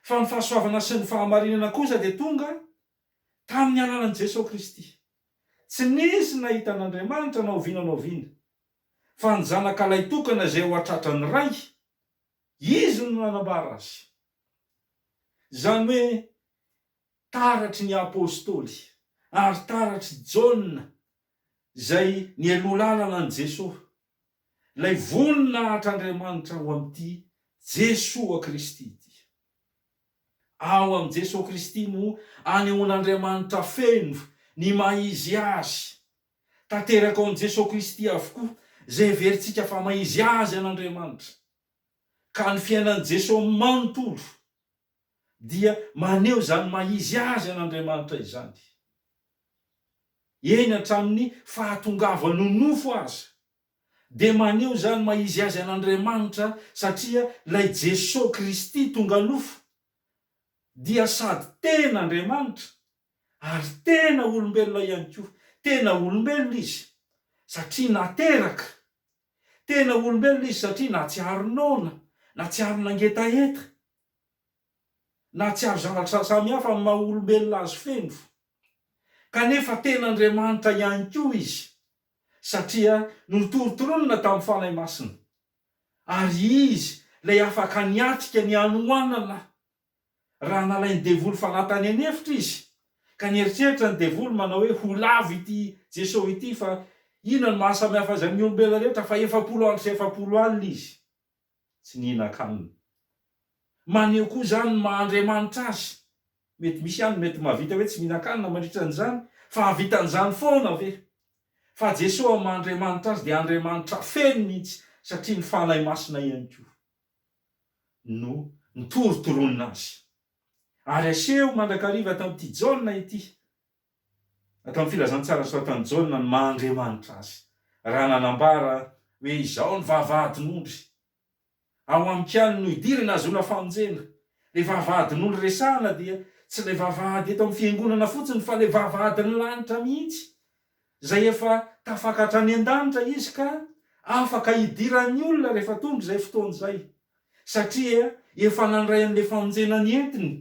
fa ny fahasoavana sy ny fahamarinana kosa dia tonga tamin'ny alalan'i Jesosy Kristy. Tsy nisy nahita an'Andriamanitra na oviana na oviana, fa ny zanak'ilay tokana izay ho atratrany ray, izy no nanambara azy. Zany hoe taratry ny apôstôly ary taratry Jaona izay nielolalana an' Jesosy, ilay voninahitr'Andriamanitra ho amin'ity Jesosy Kristy ity. Ao amin'i Jesosy Kristy no anehoan'Andriamanitra feno ny maizy azy. Tanteraka ao amin'i Jesosy Kristy avokoa izay heverintsika fa maizy azy an'Andriamanitra. Ka ny fiainan'i Jesosy manontolo dia maneho zany maizy azy an'Andriamanitra izany. Eny hatramin'ny fahatongava nonofo azy dia maneho zany maizy azy an'Andriamanitra, satria ilay Jesosy Kristy tonga nofo dia sady tena Andriamanitra ary tena olombelona ihany koa. Tena olombelona izy satria nateraka, tena olombelona izy satria natsiaro nona, natsiaro nangetaheta, natsiaro zavatra samihafa amin'ny maha olombelona azy feno. Kanefa tena Andriamanitra ihany koa izy satria notorotoronina tamin'ny fanahy masina, ary izy ilay afaka niatrika ny anoanana raha nalainy devoly fanatany anefitra izy. Ka nieritreritra ny devoly manao hoe ho lavo ity Jesosy ity, fa inona ny mahasamihafa azy amin'ny olombelona rehetra fa 700 andro sy 700 alina izy tsy nihinan-kanina. Maneho koa zany maha-Andriamanitra azy. Mety misy ihany mety mahavita hoe tsy mihinan-kanina mandritra an'izany, fa havitan'izany foana ve? Fa Jesosy maha-Andriamanitra azy dia Andriamanitra feno mihitsy, satria ny fanahy masina ihany koa no nitorotoronina azy. Ary aseho mandrakariva tamin'ity Jaona ity, atao amin'ny filazantsara sy ataon'i Jaona ny maha-Andriamanitra azy, raha nanambara hoe izao ny vavahadin'ondry. Ao amikany no idirana azy olona famonjena. Le vavahadin'ondry resahana dia tsy le vavahady eto amin'ny fiangonana fotsiny, fa le vavahadin'ny lanitra mihitsy, zay efa tafakatra any an-danitra izy ka afaka idiran'ny olona rehefa tonga izay fotoan'izay, satria efa nandray an'le famonjena ny entiny,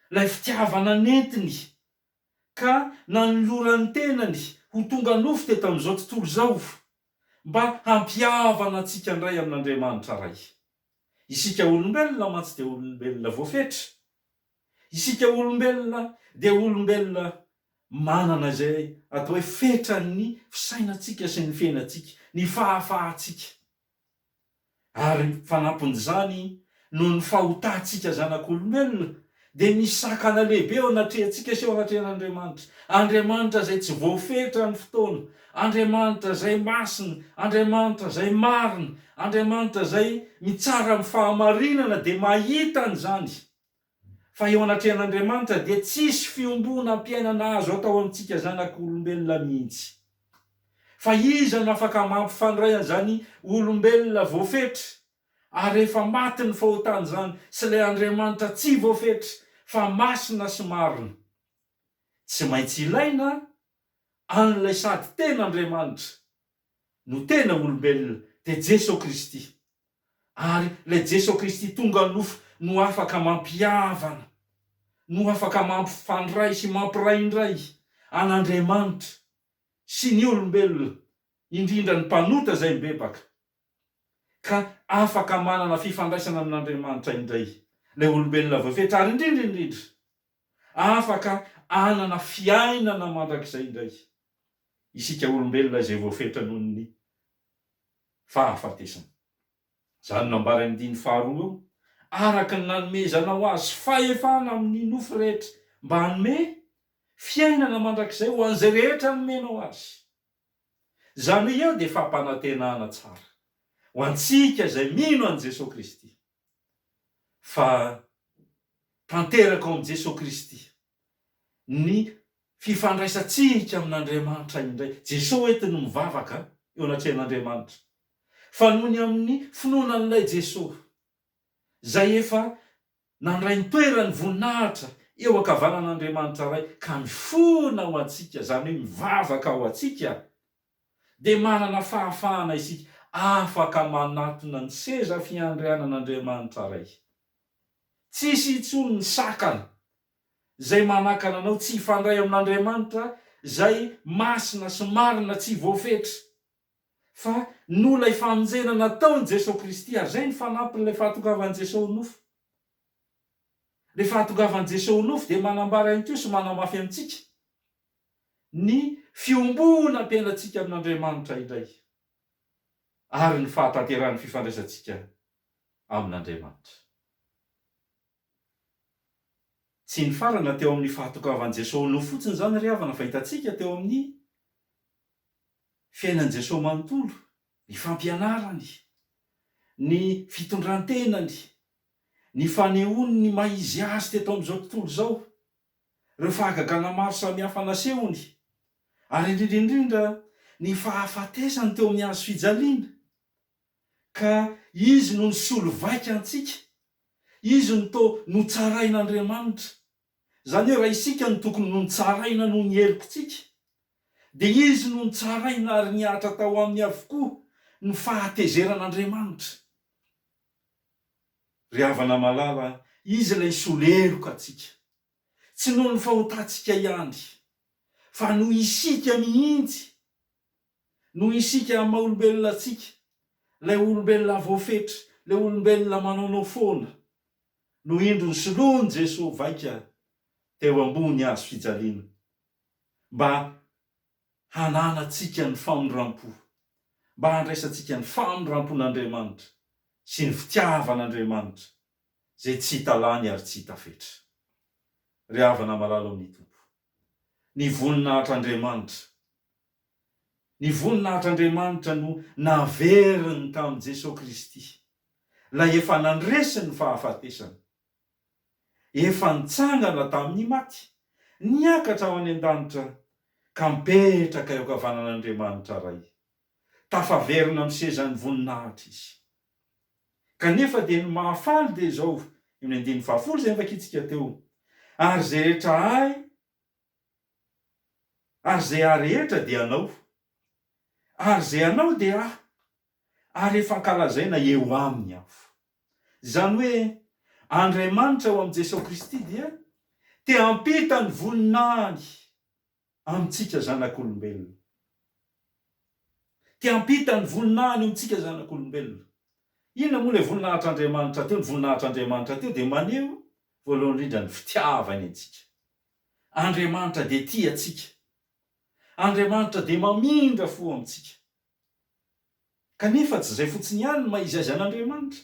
lay fitiavana nentiny, ka nanolorany tenany ho tonga nofo teto amin'izao tontolo izao, mba hampiavana antsika ndray amin'Andriamanitra ray. Isika olombelona mantsy dia olombelona voafetra. Isika olombelona dia olombelona manana izay atao hoe fetran'ny fisainantsika sy ny fiainantsika, ny fahafahantsika. Ary fanampin'izany no ny fahotantsika zanak'olombelona dia misakana lehibe eo anatrehantsika sy eo anatrehan'Andriamanitra. Andriamanitra izay tsy voafetra ny fotoana, Andriamanitra izay masina, Andriamanitra izay marina, Andriamanitra izay mitsara amin'ny fahamarinana dia mahita an'izany. Fa eo anatrehan'Andriamanitra dia tsisy fiombona ampiainana azo atao amintsika zanak'olombelona mihitsy. Fa iza no afaka mampifandray an'izany olombelona voafetra, ary efa maty ny fahotan'izany, sy ilay Andriamanitra tsy voafetra fa masina sy marina. Tsy maintsy ilaina an'ilay sady tena Andriamanitra no tena olombelona dia Jesosy Kristy. Ary ilay Jesosy Kristy tonga nofo no afaka mampiavana, no afaka mampifandray sy mampiraindray an'Andriamanitra sy ny olombelona, indrindra ny mpanota izay mibebaka, ka afaka manana fifandraisana amin'Andriamanitra indray ilay olombelona voafetra, ary indrindra afaka anana fiainana mandrakizay indray isika olombelona izay voafetra noho ny fahafatesana. Zany nambara ny 5 eo, araka ny nanomezana ho azy fahefana amin'ny nofo rehetra mba hanome fiainana mandrakizay ho an'izay rehetra nomenao azy. Zany hoe eo dia fampanantenana tsara ho antsika izay mino an' Jesosy Kristy. Fa tanteraka ao am' Jesosy Kristy ny fifandraisantsika amin'Andriamanitra indray. Jesosy entiny mivavaka eo anatrehan'Andriamanitra. Fa noho ny amin'ny finoanan'ilay Jesosy zay efa nandray ny toerany voninahitra eo ankavanan'Andriamanitra ray ka mifona ho antsika, zany hoe mivavaka ho antsika, dia manana fahafahana isika afaka manatona ny seza fiandrianan'Andriamanitra ray. Tsisy intsony ny sakana zay manakana anao tsy hifandray amin'Andriamanitra, zay masina sy marina tsy voafetra, fa noho ilay famonjena nataon'i Jesosy Kristy, ary zay ny fanampin'ilay fahatogavan'i Jesosy nofo. Le fahatogavan'i Jesosy nofo dia manambara ihany koa sy manamafy amintsika ny fiombona ampiainantsika amin'Andriamanitra indray, ary ny fahatanteran'ny fifandraisantsika amin'Andriamanitra. Tsy ny farana teo amin'ny fahatogavan'i Jesosy nofo fotsiny zany ry havana, fa hitantsika teo amin'ny fiainan'i Jesosy manontolo, ny fampianarany, ny fitondrantenany, ny fanehony ny maizy azy teto amin'izao tontolo izao, ireo fahagagana maro samihafa nasehony, ary indrindrindrindra ny fahafatesany teo amin'ny hazo fijaliana. Ka izy no nisolo vaika antsika, izy no to notsarain'Andriamanitra. Zany hoe raha isika no tokony no nitsaraina noho ny helokontsika, dia izy no nitsaraina ary niatra tao amin'ny avokoa ny fahatezeran'Andriamanitra. Ry havana malala, izy ilay nisolo heloka antsika, tsy noho ny fahotantsika ihany, fa no isika mihitsy, no isika amin'ny maha-olombelona antsika, ilay olombelona voafetra, ilay olombelona manaonao foana, no indro ny soloany Jesosy vaika teo ambony hazo fijaliana, mba hananantsika ny famondram-po, mba handraisantsika ny famondrampon'Andriamanitra sy ny fitiavan'Andriamanitra zay tsy hitalany ary tsy hitafetra. Ry havana malala amin'ny tompo, ny voninahitr'Andriamanitra, ny voninahitr'Andriamanitra no naveriny tamin'i Jesosy Kristy, la efa nandresy ny fahafatesany, efa nitsangana tamin'ny maty, niakatra ao any an-danitra ka mipetraka eo ankavanan'Andriamanitra ray, tafaverina amin'ny sezan'ny voninahitra izy. Kanefa dia ny mahafaly dia zao, eo amin'ny 1:10 zay vakitsika teo, ary zay rehetra ahy, ary zay ahy rehetra dia anao, ary zay anao dia ahy, ary efa ankalazaina eo aminy aho. Zany hoe Andriamanitra ao amin'i Jesosy Kristy dia te hampita ny voninahiny amintsika zanak'olombelona. Te hampita ny voninahiny amintsika zanak'olombelona. Inona moa ilay voninahitr'Andriamanitra teo? Ny voninahitr'Andriamanitra teo dia maneho voalohany indrindra ny fitiavany antsika. Andriamanitra dia tia antsika. Andriamanitra dia mamindra fo amintsika. Kanefa tsy izay fotsiny ihany no maizy azy an'Andriamanitra,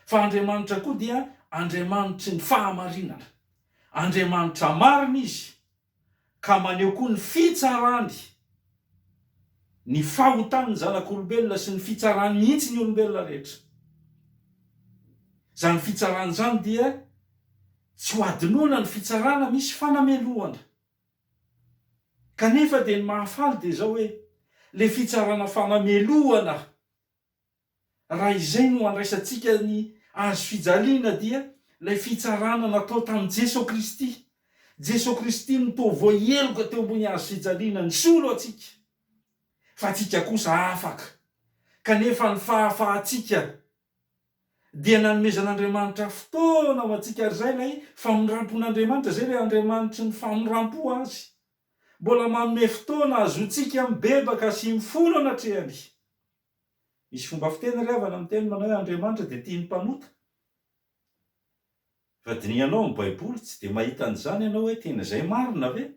fa Andriamanitra koa dia Andriamanitry ny fahamarinana. Andriamanitra marina izy, ka maneho koa ny fitsarany, ny fahotany zanak'olombelona sy ny fitsarany mihitsy ny olombelona rehetra. Zany fitsarany zany dia tsy ho adinoana ny fitsarana, misy fanameloana. Kanefa dia ny mahafaly dia zao hoe le fitsarana fanameloana, raha izay no andraisantsika ny hazo fijaliana, dia ilay fitsarana natao tamin'i Jesosy Kristy. Jesosy Kristy no toa voaheloka teo ambony hazo fijaliana nisolo atsika, fa atsika kosa afaka. Kanefa ny fahafahantsika dia nanomezan'Andriamanitra fotoana ho antsika, ary zay ilay famondrampon'Andriamanitra, zay ilay Andriamanitra ny famondrampo azy. Mbola manome fotoana azotsika mibebaka sy mifono anatrehany. Misy fomba fiteny ry havana amin'ny teny manao hoe Andriamanitra dia tia ny mpanota. Fa dinihanao amin'ny Baiboly tsy dia mahita an'izany ianao hoe tena izay marina ve?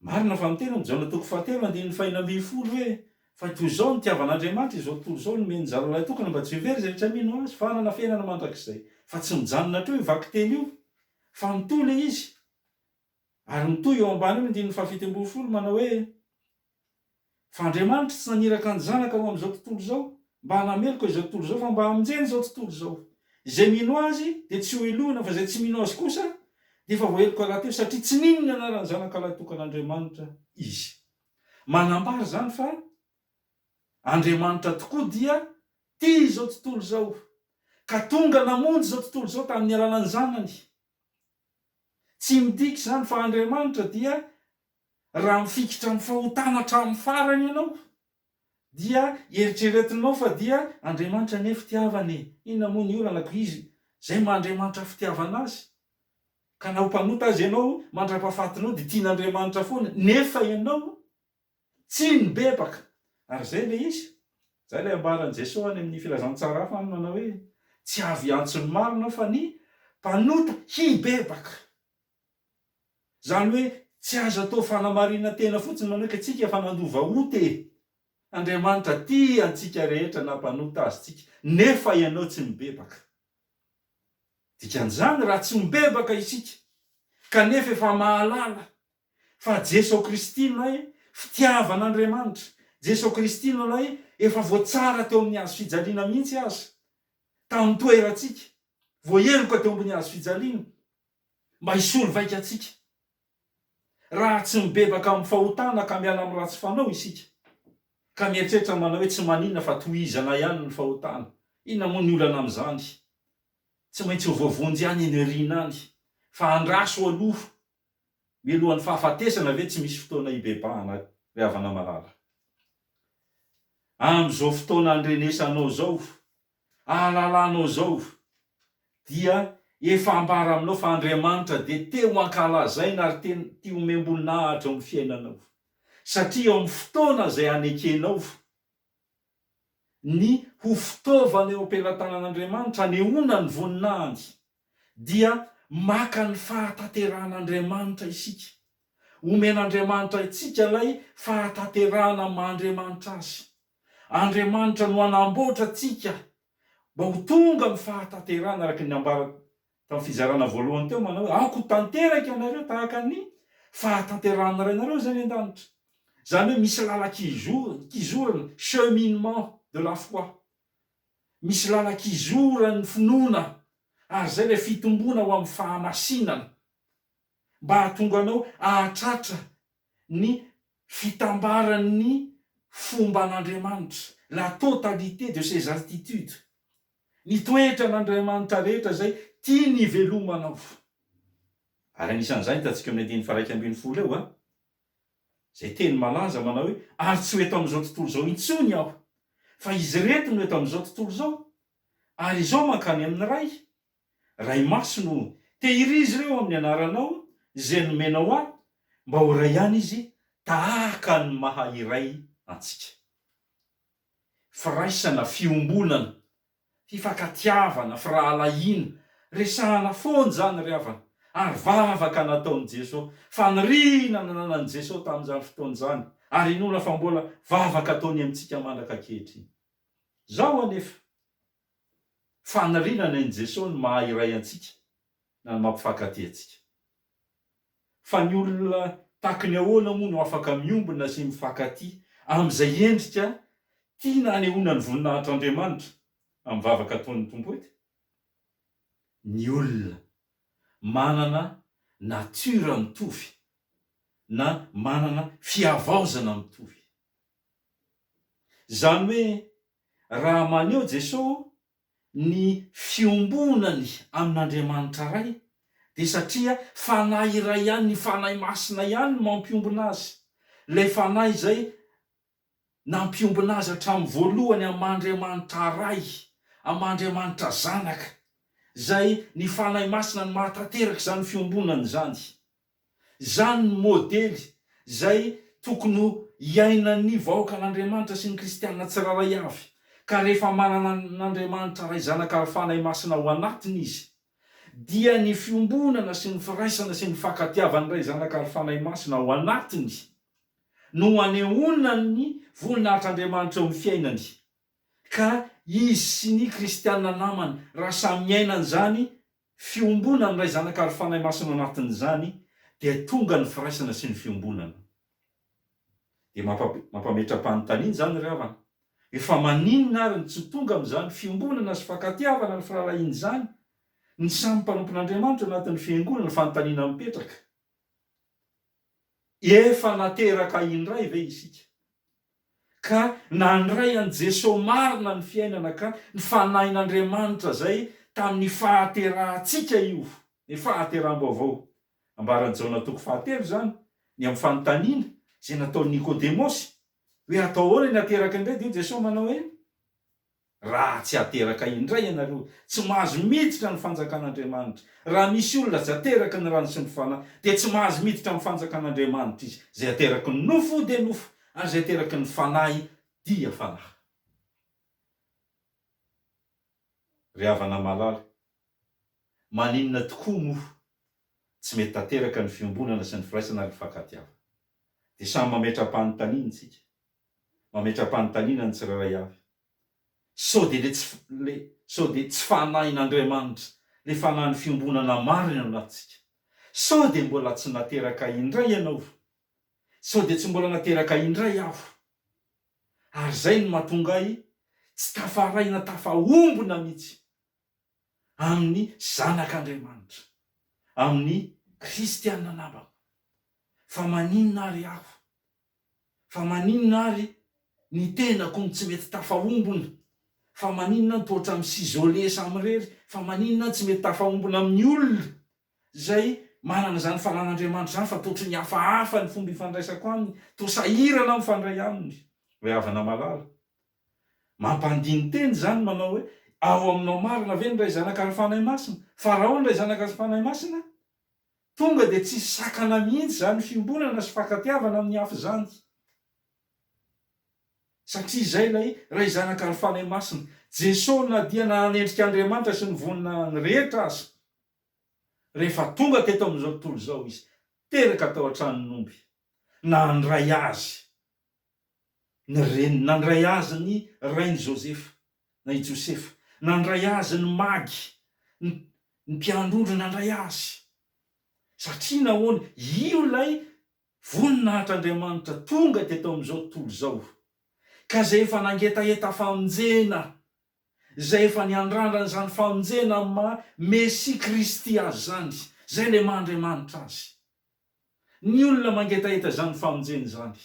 Marina fa miteny amin'ny Jaona 4:4 hoe fa toy izao ny tiavan'Andriamanitra izao tontolo izao nomeny zalahy tokana mba tsy hivery izay rehetra mino azy, fa hanana fiainana mandrakizay. Fa tsy mijanona teo hivaky teny io, fa mitohy le izy ary mitohy eo ambany io ndiny fahafitembofolo manao hoe fa Andriamanitra tsy naniraka ny zanaka ho amin'izao tontolo zao mba hanameloko izao tontolo zao fa mba hamonjeny izao tontolo zao. Izay mino azy dia tsy ho elona fa izay tsy mino azy kosa dia efa voaheloko rahateo satria tsy ninona anarany zanaka lahy tokan'Andriamanitra izy. Manambara zany fa Andriamanitra tokoa dia tia izao tontolo zao ka tonga namonjy izao tontolo zao tamin'ny alalany zanany. Tsy midiky zany fa Andriamanitra dia raha mifikitra amin'ny fahotana hatramin'ny farany ianao dia eritreretinao fa dia Andriamanitra ne fitiavany. Inona moa ny olana ko izy zay ma-Andriamanitra fitiavana azy ka na ho mpanota azy ianao mandra-pahafatinao dia tian'Andriamanitra foana nefa ianao tsy nibebaka. Ary zay le izy, zay le ambaran'i Jesosy any amin'ny filazantsara hafa any manao hoe tsy avy antsy ny marina fa ny mpanota hibebaka. Zany hoe tsy azo atao fanamarina tena fotsiny manao ka tsika efa nandova ote. Andriamanitra tia antsika rehetra na mpanota azy tsika nefa ianao tsy mibebaka. Dikan'izany raha tsy mibebaka isika kanefa efa mahalala fa Jesosy Kristy nolay fitiavan'Andriamanitra, Jesosy Kristy nolay efa voatsara teo amin'ny hazo fijaliana mihitsy azy tamin'ny toerantsika, voaheloka teo ambony hazo fijaliana mba hisolo vaika atsika. Raha tsy mibebaka amin'ny fahotana ka miala amin'ny ratsy fanao isika ka mieritreritra manao hoe tsy maninona fa tohizana ihany ny fahotana. Inona moa ny olana amin'izany? Tsy maintsy ho voavonjy any eneriana any fa andraso aloha mialohan'ny fahafatesana ve tsy misy fotoana hibebahana ry havana malala. Amin'izao fotoana andrenesanao zao, ahalalanao zao dia efa ambara aminao fa Andriamanitra dia teo ankalazaina ary tia omem-boninahitra amin'ny fiainanao satria eo amin'ny fotoana izay anekenao ny ho fitaovana eo am-pelatanan'Andriamanitra anehoana ny voninahiny dia maka ny fahatanteran'Andriamanitra isika. Omen'Andriamanitra itsika ilay fahatanterana ma-Andriamanitra azy. Andriamanitra no anamboatra atsika mba ho tonga amin'ny fahatanterana araka ny ambara tamin'ny fizarana voalohany teo manao hoe ako tanteraka ianareo tahaka ny fahatanterana ianareo zany an-danitra. Zany hoe misy lalakizorana, cheminement de la foi. Misy lalakizorany finoana ary zay le fitombona ho amin'ny fahamasinana mba hahatonga anao ahatratra ny fitambaran'ny fomba an'Andriamanitra, la totalité de ses attitudes. Ny toetra an'Andriamanitra rehetra zay tia ny velomanao. Ary anisan'izany hitantsika amin'ny andiny faha 1:12 eo zay teny malaza manao hoe ary tsy ho eto amin'izao tontolo zao intsony aho fa izy reto no eto amin'izao tontolo zao ary izao mankany amin'ny ray maso no tehirizy ireo amin'ny anaranao izay nomenao ahy mba ho ray ihany izy tahaka ny maha iray antsika. Firaisana, fiombonana, fifankatiavana, firahalahiana, resahana foana zany ry havana ary vavaka nataon'i Jesosy, faniriana nananan'i Jesosy tamin'izany fotoana izany ary inona fa mbola vavaka ataony amintsika mandraka ankehitriny. Zao anefa faniriana an'i Jesosy ny maha iray antsika na ny mampifankatia antsika. Fa ny olona tahaka ny ahoana moa no afaka miombona sy mifankatia amin'izay endrika tiana anehoana ny voninahitr'Andriamanitra amin'ny vavaka ataon'ny tompo ety? Ny olona manana natura mitovy na manana fiavaozana mitovy. Zany hoe raha maneho Jesosy ny fiombonany amin'Andriamanitra ray dia satria fanahy iray ihany, ny fanahy masina ihany no mampiombona azy. Ilay fanahy izay nampiombona azy hatramin'ny voalohany amin'Andriamanitra ray, amin'Andriamanitra zanaka, zay ny fanahy masina no mahatanteraka zany fiombonany zany. Zany ny modely zay tokony iainan'ny vahoaka an'Andriamanitra sy ny kristianina tsiraray avy. Ka rehefa manana n'Andriamanitra ray zanaka ary fanahy masina ao anatiny izy dia ny fiombonana sy ny firaisana sy ny fankatiavany ray zanaka ary fanahy masina ao anatiny no anehoana ny voninahitr'Andriamanitra eo amin'ny fiainany. Ka izy sy ny kristianina namany raha samy miainana zany fiombonana ray zanakary fanahy masina anatin'izany dia tonga ny firaisana sy ny fiombonana. Dia mampametra-panontaniana zany ry havana. Efa maninona ary ny tsy tonga amin'izany fiombonana sy fankatiavana ny firalahiana izany, ny samy mpanompon'Andriamanitra anatin'ny fiangonana ny fanontaniana mipetraka. Efa nateraka indray ve isika? Ka nandray an Jesosy marina ny fiainana ka ny fanahin'Andriamanitra zay tamin'ny fahaterahantsika io, ny fahaterahanbaovao. Ambaran'i Jaona toko 7 zany, ny amin'ny fanontaniana zay nataon'i Nikodemosy, hoe atao ahoana ny ateraka indray, dia Jesosy manao hoe raha tsy ateraka indray ianareo tsy mahazo miditra ny fanjakan'Andriamanitra. Raha misy olona tsy ateraka ny rano sy ny fanahy dia tsy mahazo miditra ny fanjakan'Andriamanitra izy. Zay ateraky ny nofo dia nofo, ary zay ateraky ny fanahy dia fanahy. Ry havana malala, maninona tokoa moa tsy mety tanteraka ny fiombonana sy ny firaisana ary fankatiavana. Dia samy mametra-panontaniana isika, mametra-panontaniana ny tsirairay avy. Sao dia tsy fanahin'Andriamanitra le fanahin'ny fiombonana marina anatsika. Sao dia mbola tsy nateraka indray ianao, sao dia tsy mbola nateraka indray aho. Ary zay no mahatonga ahy tsy tafaraina tafaombona mihitsy amin'ny zanak'Andriamanitra, amin'ny kristianina namako. Fa maninona ary aho? Fa maninona ary ny tenako ny tsy mety tafaombona? Fa maninona ny toatra misizole samirery? Fa maninona tsy mety tafaombona amin'ny olona zay manana zany fanan'Andriamanitra zany, fa toatra ny hafahafa ny fomba ifandraisako aminy, tosahirana mifandray aminy. Hoe havana malala, mampandiny teny zany manao hoe ao aminao marina ve ny ray zanakary fanahy masina? Fa raha ao ny ray zanakary fanahy masina, tonga dia tsy sakana mihitsy zany fiombonana sy fankatiavana amin'ny hafa zany. Satria izay ilay ray zanakary fanahy masina, Jesosy na dia nanendrika Andriamanitra sy ny vonina ny rehetra azy. Rehefa tonga teto amin'izao tontolo izao izy, teraka tao an-tranon'omby, nandray azy ny reniny, nandray azy ny rainy Josefa, na i Josefa, nandray azy ny magy, ny mpiandrondro nandray azy. Satria nahoana io lay voninahitr'Andriamanitra tonga teto amin'izao tontolo izao, ka zay efa nangetaheta famonjena, zay efa niandrandrana famonjena ma Mesia Kristy azy zany, zay le maha-Andriamanitra azy. Ny olona mangetaheta zany famonjena zany,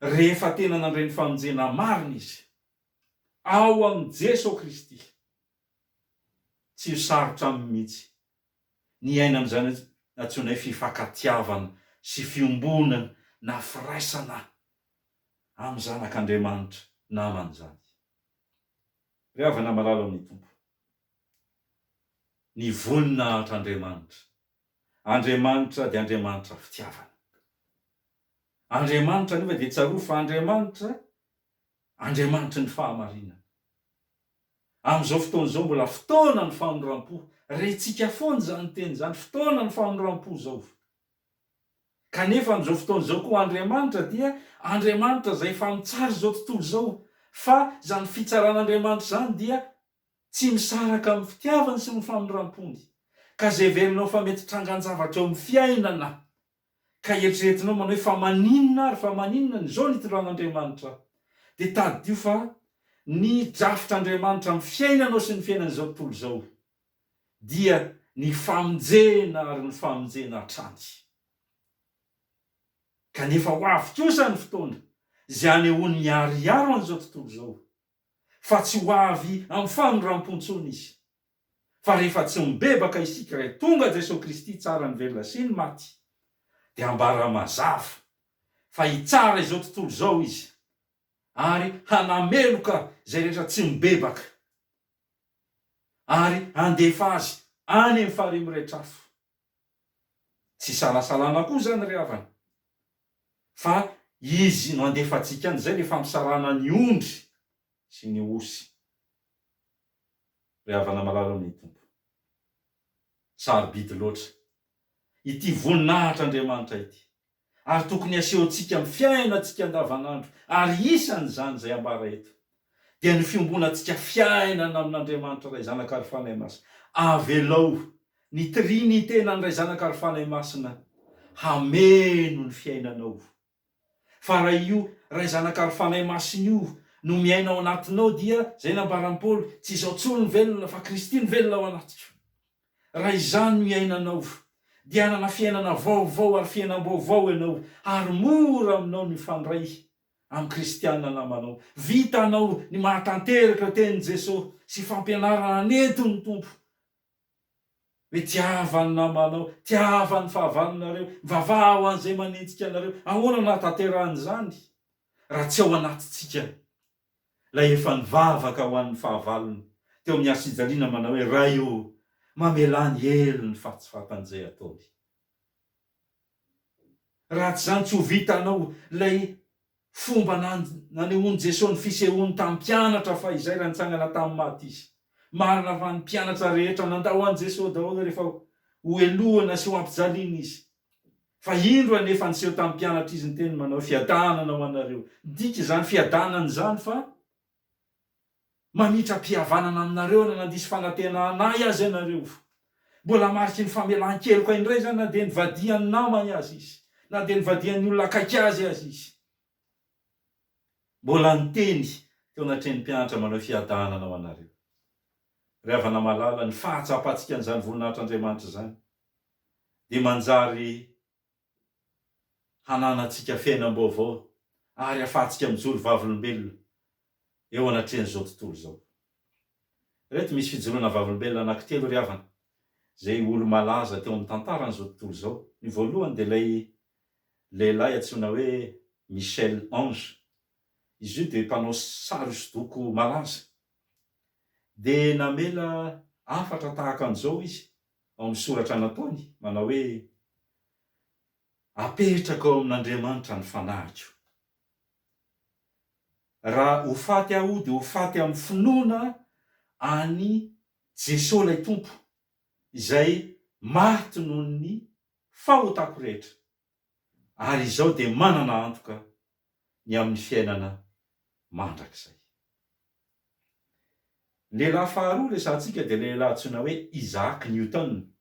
rehefa tena nandray ny famonjena marina izy ao amin'ny Jesosy Kristy, tsy ho sarotra aminy mihitsy ny aina amin'izany antsoina hoe fifankatiavana sy fiombonana na firaisana amin'ny zanak'Andriamanitra naman'izany. Ry havana malala amin'ny tompo, ny voninahitran'Andriamanitra, Andriamanitra dia Andriamanitra fitiavana. Andriamanitra nefa dia tsaroa fa Andriamanitra ny fahamarinana. Amin'izao fotoana izao mbola fotoana ny famoram-po, rentsika foana zany teny zany, fotoana ny famoram-po zao. Kanefa amin'izao fotoana izao koa Andriamanitra dia Andriamanitra zay efa mitsara izao tontolo izao, fa zany fitsaran'Andriamanitra zany dia tsy misaraka amin'ny fitiavany sy ny famoram-pony. Ka zay verinao fa mety trangan-javatra eo amin'ny fiainana, ka eritreretinao manao hoe fa maninona ary fa maninona ny zao nitondran'Andriamanitra, dia tadidio fa ny drafitr'Andriamanitra amin'ny fiainanao sy ny fiainan'izao tontolo izao dia ny famonjena ary ny famonjena hatrany. Kanefa ho avy kosa ny fotoana zay anehoany miariaro an'izao tontolo izao, fa tsy ho avy amin'ny famoram-pontsony izy, fa rehefa tsy mibebaka isika raha tonga Jesosy Kristy tsara ny velona sy ny maty, dia ambara mazava fa hitsara izao tontolo izao izy, ary hanameloka zay rehetra tsy mibebaka, ary handefa azy any amin'ny faharimbretrafo. Tsy salasalana koa zany ry havana, fa izy no handefantsika an'izay le fampisarana ny ondry sy ny osy. Ry havana malala amin'ny tompo, sarobidy loatra ity voninahitr'Andriamanitra ity, ary tokony asehontsika amin'ny fiainantsika andavanandro, ary isan'izany zay ambara eto dia ny fiombonantsika fiainana amin'Andriamanitra ray zanaka ary fanahy masina. Avelao ny trinitena ny ray zanaka ary fanahy masina hameno ny fiainanao. Fa raha io ray zanaka ary fanahy masina io no miainao anatinao dia zay nambaran'i Paoly, tsy izao tsony ny velona fa Kristy ny velona ao anatiko. Raha izany miainanao dia anana fiainana vaovao ary fiainam-baovao ianao, ary mora aminao ny mifandray amin'ny kristianina namanao. Vitanao ny mahatanteraka tenin'i Jesosy sy fampianarana nentin'ny tompo. Hoe tiavany namanao, tiavany fahavalonareo, mivavaha ho an'izay manentsika anareo. Ahoana nahatanterahany zany raha tsy ao anatitsika lay efa nivavaka ho an'ny fahavalony. Teo amin'ny Asijaliana manao hoe raha io mamelany helo ny fahatsifatan'izay ataony. Raha tsy zany tsy ho vitanao lay fomba nanehoany Jesosy ny fisehoany tamin'ny mpianatra fa izay raha nitsangana tamin'ny maty izy. Marina fa ny mpianatra rehetra nandao an' Jesosy daholo rehefa ho elohana sy ho ampijaliana izy. Fa indro nefa niseho tamin'ny mpianatra izy ny teny manao fiadanana ho anareo. Dika izany fiadanana zany fa mamitra mpihavanana aminareo na nandisy fanantena anay azy ianareo. Mbola mariky ny famelan-keloka indray zany na dia nivadian'ny namany azy izy, na dia nivadian'ny olona akaiky azy izy. Mbola niteny teo anatreny mpianatra manao fiadanana ho anareo. Ravana malala ny fahatsapantsika an'izany voninahitr'Andriamanitra zany dia manjary hananantsika fiainam-baovao ary ahafahantsika mijoro vavolombelona eo anatrehan'izao tontolo izao. Reto misy fijoroana vavolombelona anankitelo ry havana zay olo malaza teo amin'ny tantaran'izao tontolo izao. Ny voalohany dia ilay lehilahy antsoina hoe Michel Ange. Izy io dia mpanao sary hosodoko malaza. Dia namela afatra tahaka an'izao izy ao amin'ny soratra nataony, manao hoe apetraka ao amin'Andriamanitra ny fanahiko. Raha ho faty aho dia ho faty amin'ny finoana any Jesosy lay tompo, izay maty noho ny fahotako rehetra. Ary izao dia manana antoka ny amin'ny fiainana mandrakizay. Lehilahy faharoa resantsika dia lehilahy antsoina hoe Isaac Newton.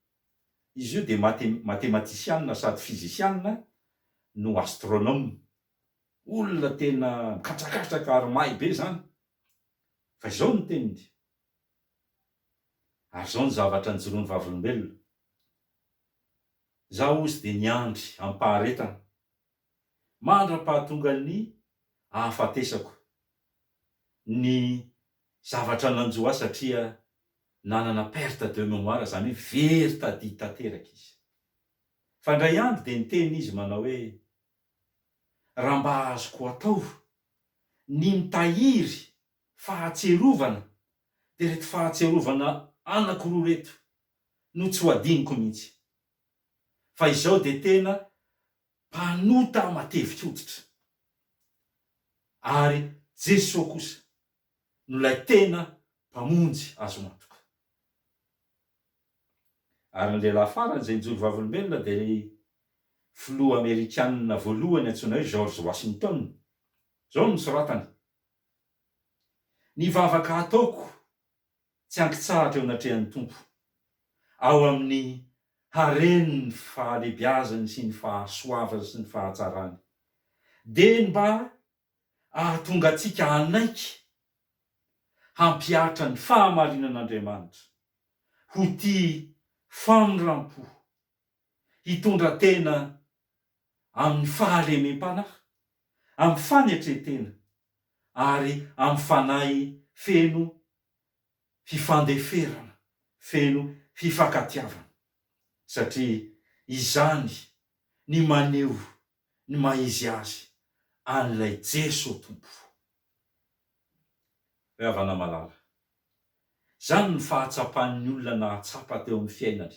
Izy io dia mathématicianina sady physicianina no astronome. Olona tena mikatrakatraka ary may be zany. Fa izao ny teniny. Ary izao ny zavatra nijoroany vavolombelona. Zaho ozy dia niandry amin'ny paharetana mandra-pahatonga ny hahafatesako ny zavatra nanjoa satria nanana perte de mémoire, zany hoe very tady tanteraka izy. Fa indray andro dia niteny izy manao hoe raha mba azoko atao ny mitahiry fahatserovana dia reto fahatserovana anankiroa reto no tsy ho adiniko mihitsy. Fa izao dia tena mpanota matevika hoditra. Ary Jesosy kosa no lay tena mpamonjy azo antoka. Ary ny lehilahy farany izay nijoro vavolombelona dia filoha Amerikanina voalohany antsoina hoe George Washington. Izao no soratany: ny vavaka ataoko tsy ankitsahatra eo anatrehan'ny tompo, ao amin'ny hareny ny fahalebiazany sy ny fahasoavany sy ny fahatsarany, dia mba ahatonga antsika anaiky hampiatra ny fahamarinan'Andriamanitra, ho tia faminram-po, hitondra tena amin'ny fahalemem-panahy, amin'ny fanetretena, ary amin'ny fanahy feno fifandeferana, feno fifankatiavana. Satria izany ny maneho ny maizy azy an'ilay Jesosy tompo. Ravana malala, zany ny fahatsapan'ny olona nahatsapa teo amin'ny fiainany.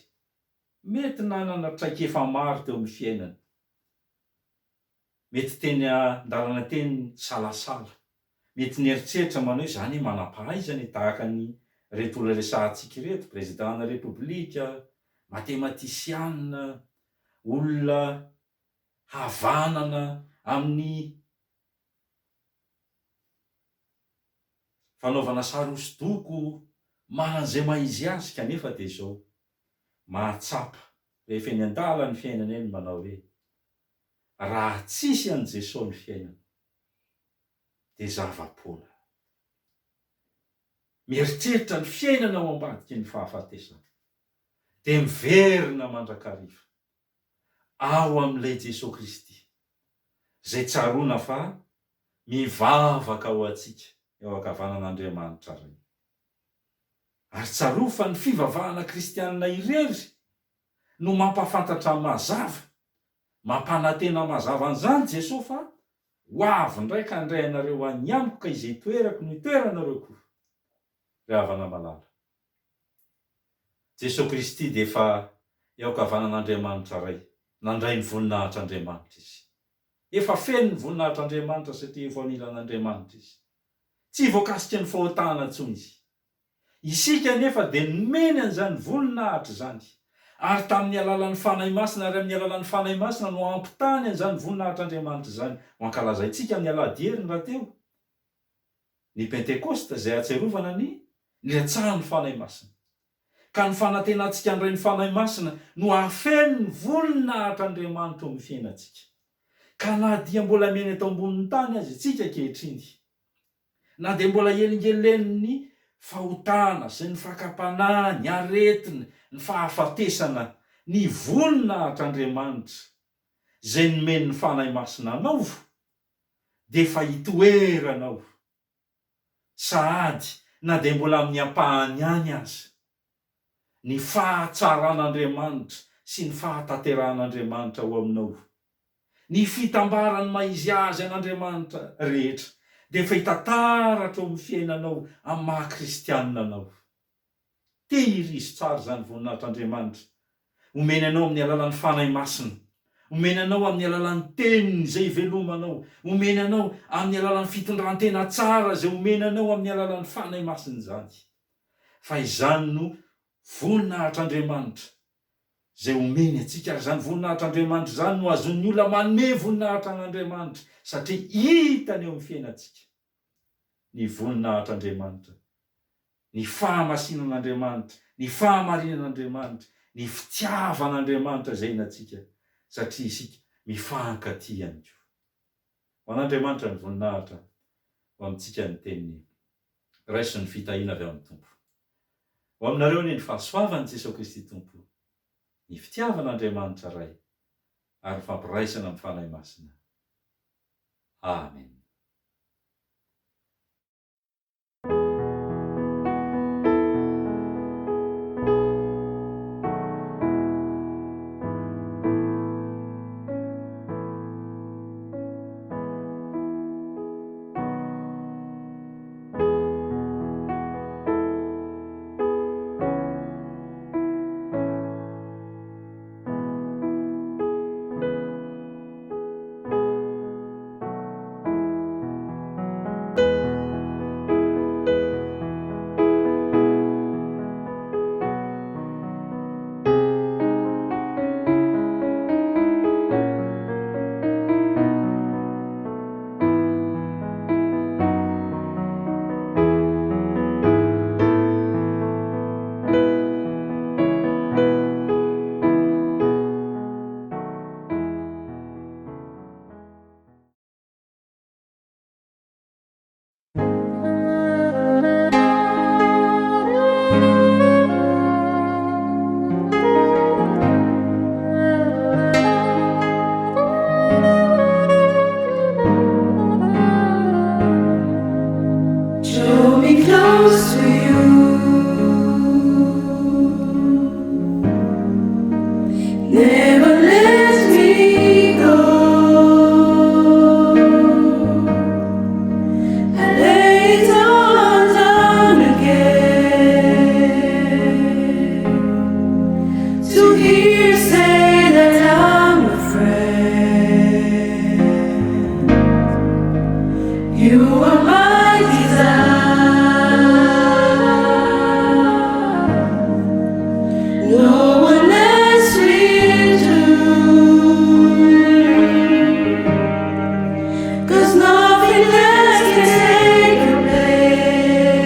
Mety nanana traikefa maro teo amin'ny fiainany, mety teny andalana teny salasala, mety nieritreritra manao hoe zany manam-pahaizany tahaka ny reto olona resantsika reto, président-na repoblika, mathématicianina, olona havanana amin'ny fanaovana sary hosodoko manan'izay maizy azy kanefa dia izao mahatsapa rehefa eny an-dala ny fiainana eny manao hoe raha tsisy an' Jesosy ny fiainana dia zava-poana. Mieritreritra ny fiainana ao ambadiky ny fahafatesana dia miverina mandrakariva ao amin'ilay Jesosy Kristy zay tsaroana fa mivavaka ao antsika eo ankavanan'Andriamanitra ray. Ary tsaroa fa ny fivavahana kristianina irery no mampafantatra mazava, mampanantena mazava an'izany Jesosy fa ho avy indray ka handray anareo any amiko ka izay toerako no toeranareo koa. Ry havana malala, Jesosy Kristy dia efa eo ankavanan'Andriamanitra ray, nandray ny voninahitr'Andriamanitra izy. Efa feno ny voninahitr'Andriamanitra satria efa anilan'Andriamanitra izy. Tsy voakasika ny fahotana intsony izy. Isika nefa dia nomeny an'izany voninahitra zany. Ary tamin'ny alalan'ny fanahy masina ary amin'ny alalan'ny fanahy masina no ampitany an'izany voninahitr'Andriamanitra izany ho ankalazaintsika amin'ny alahady raha teo. Ny Pentekosta izay atserovana ny niratsahan'ny fanahy masina. Ka ny fanantenantsika andray ny fanahy masina no afeno ny voninahitr'Andriamanitra ao amin'ny fiainantsika. Ka na dia mbola meny atao ambonin'ny tany azy tsika ankehitriny, na dia mbola elingelen'ny fahotana sy ny fakapana, ny aretina, ny fahafatesana, ny voninahitr'Andriamanitra zay nomeny ny fanahy masina anao dia efa hitoeranao sahady na dia mbola amin'ny ampahany any azy ny fahatsaran'Andriamanitra sy ny fahatanteran'Andriamanitra ao aminao. Ny fitambarany maizy azy an'Andriamanitra rehetra dia efa hitantaratra ao amin'ny fiainanao amin'ny maha-kristianina anao. Tehirizy tsara zany voninahitr'Andriamanitra. Omeny anao amin'ny alalan'ny fanahy masina, omeny anao amin'ny alalan'ny teniny izay ivelomanao, omeny anao amin'ny alalan'ny fitondrantena tsara izay omeny anao amin'ny alalan'ny fanahy masina izany. Fa izany no voninahitr'Andriamanitra izay omeny antsika, ary izany voninahitr'Andriamanitra izany no azon'ny olona manome voninahitr'Andriamanitra satria hitany eo amin'ny fiainantsika ny voninahitr'Andriamanitra, ny fahamasinan'Andriamanitra, ny fahamarinan'Andriamanitra, ny fitiavan'Andriamanitra izay natsika satria isika mifankatia ihany koa. Ho an'Andriamanitra ny voninahitra ho amintsika ny teniny raiso ny fitahiana avy amin'ny Tompo. Ho aminareo ny fahasoavan'i Jesosy Kristy Tompo, ny fitiavan'Andriamanitra ray ary fampiraisana amin'ny fanahy masina. Amen. Nothing less can take your place.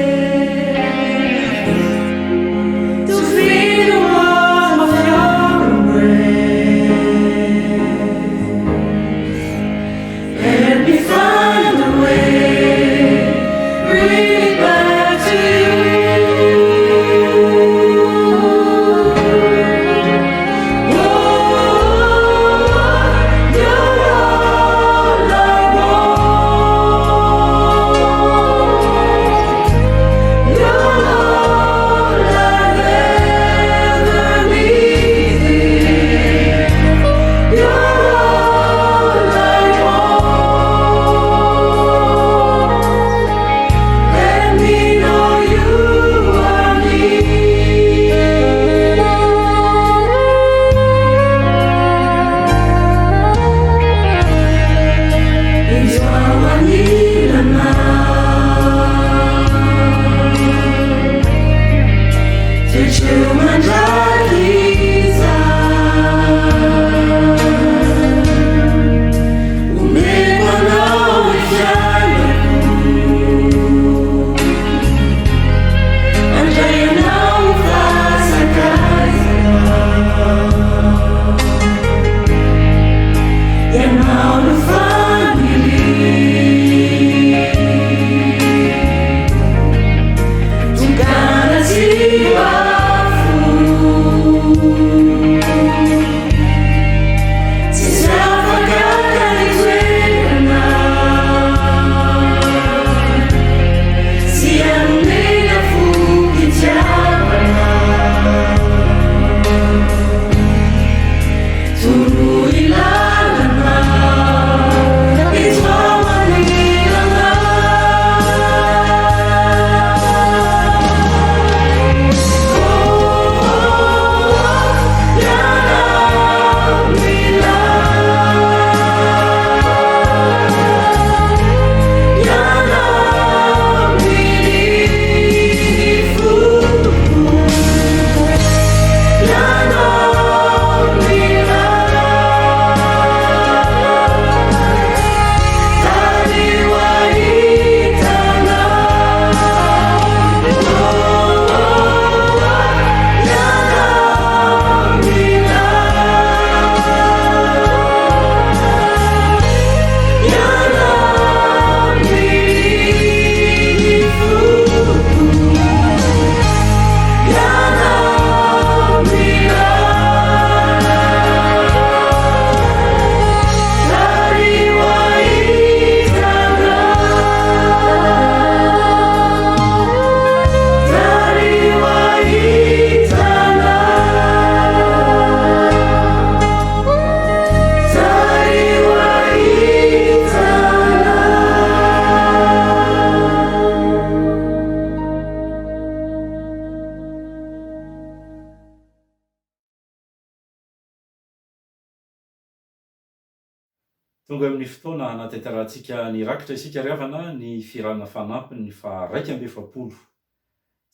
Tonga amin'ny fotoana hanatanterantsika nirakitra isika ry havana ny firana fanampiny fa 170.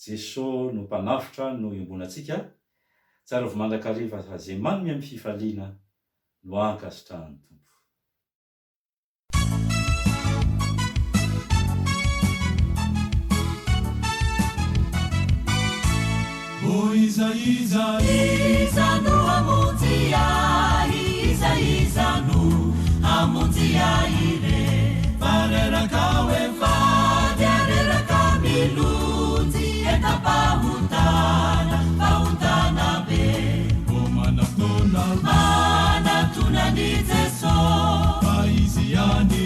Jesosy no mpanafitra no iombonatsika. Tsara vao mandrakariva izay manome amin'ny fifaliana no ankasitrahany tompo. O iza no hamonjy ahy, iza no hamonjy ahy re, fareraka oefady areraka milonjy etapahotana be. O manatona ny Jesosy, fa izy ihany,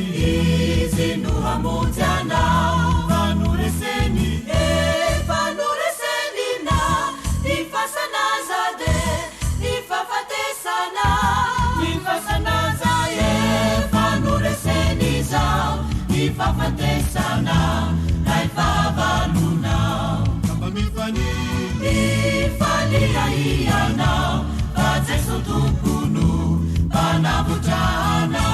izy no hamonjy anao, fanoreseny fafatesana naifavalunao kamba mifalia ianao fa Jesu tumpunu panavutana.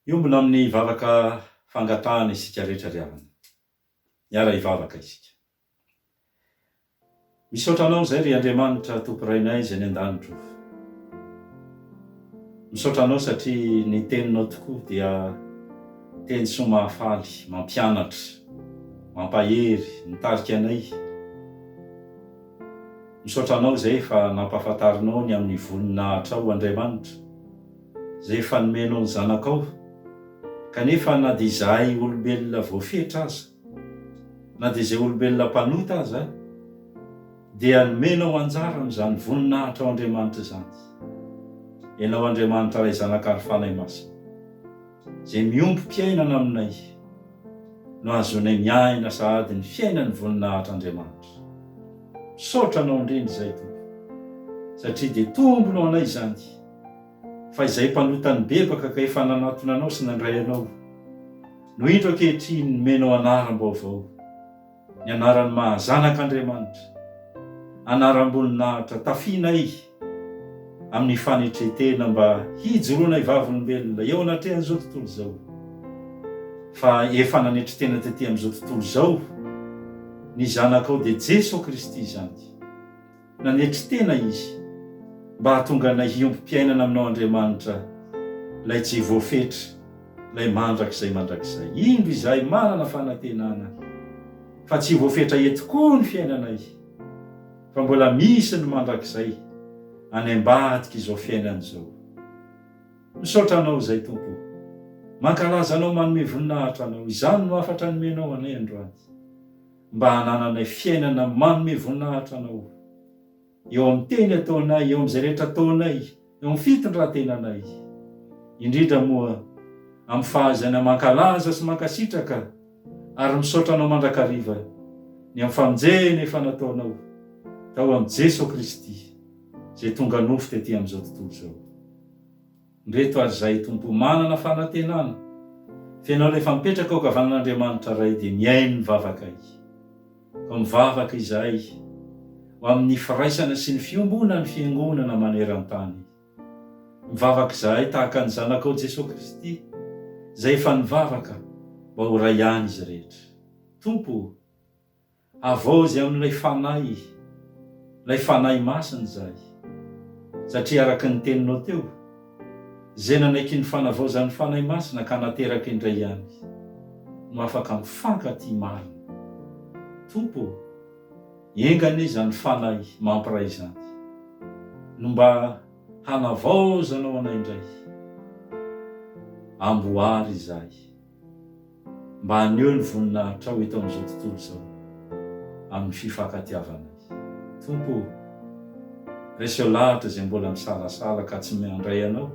Iombona amin'ny vavaka fangatahana isika rehetra ry havana. Miara hivavaka isika. Misaotra anao izay ry Andriamanitra tomporainay izay ny an-danitra. Misaotra anao satria ny teninao tokoa dia teny soa mahafaly, mampianatra, mampahery, mitarika anay. Misaotra anao izay fa nampahafantarinao ny amin'ny voninahitra ao Andriamanitra, zay efa nomenao ny zanakao, kanefa na dia izahay olombelona voafetra aza, na dia izay olombelona mpanota aza, dia nomenao anjara amin'izany voninahitra ao Andriamanitra izany. Ianao Andriamanitra ray zanakary fanahy masina, izay miompim-piainana aminay, no azonay miaina sady ny fiainany voninahitra Andriamanitra. Misaotra anao indrindra izay tompo, satria dia tombonao anay izany, fa izay mpanotany bebaka ka efa nanatona anao sy nandray anao, no indro ankehitriny nomenao anaram-baovao, ny anaran'ny mahazanak'Andriamanitra, anaram-boninahitra tafinay amin'ny fanetretena mba hijoroana ivavolombelona eo anatrehan'izao tontolo izao. Fa efa nanetretena tetỳ amin'izao tontolo izao ny zanakao dia Jesosy Kristy izany. Nanetretena izy mba hahatonga anay hiompim-piainana aminao Andriamanitra, lay tsy voafetra, lay mandrakizay mandrakizay. Indro izahay manana fanantenana, fa tsy voafetra eto koa ny fiainanay, fa mbola misy ny mandrakizay any ambadika izao fiainana izao. Misaotra anao izay tompo, mankalaza anao manome voninahitra anao, izany no afatra nomenao anay androany, mba hanananay fiainana manome voninahitra anao eo amin'ny teny ataonay, eo amin'izay rehetra ataonay, eo amin'ny fitondratenanay, indrindra moa amin'ny fahazana mankalaza sy mankasitraka, ary misaotra anao mandrakariva ny amin'ny famonjena efa nataonao tao amin'ny Jesosy Kristy, izay tonga nofo tetỳ amin'izao tontolo izao. Ndreto ary izay tompo manana fanantenana, fiainao rehefa mipetraka ao kavanan'Andriamanitra ray dia miaino mivavaka ka mivavaka izahay ho amin'ny firaisana sy ny fiombona ny fiangonana maneran-tany. Mivavaka izahay tahaka ny zanakao Jesosy Kristy, izay efa nivavaka mba ho ray ihany izy rehetra. Tompo, avozy amin'ilay fanahy masina izahay, satria araka ny teninao teo, izay nanaiky ny fanavaozan'ny fanahy masina ka nateraka indray ihany no afaka mifankaty marina. Tompo, engane izany fanahy mampiray izany, no mba hanavaozanao anay indray, amboary izahay, mba haneho ny voninahitra ao eto amin'izao tontolo izao amin'ny fifankatiavanay. Tompo, reseo lahatra izay mbola misalasala ka tsy mandray anao,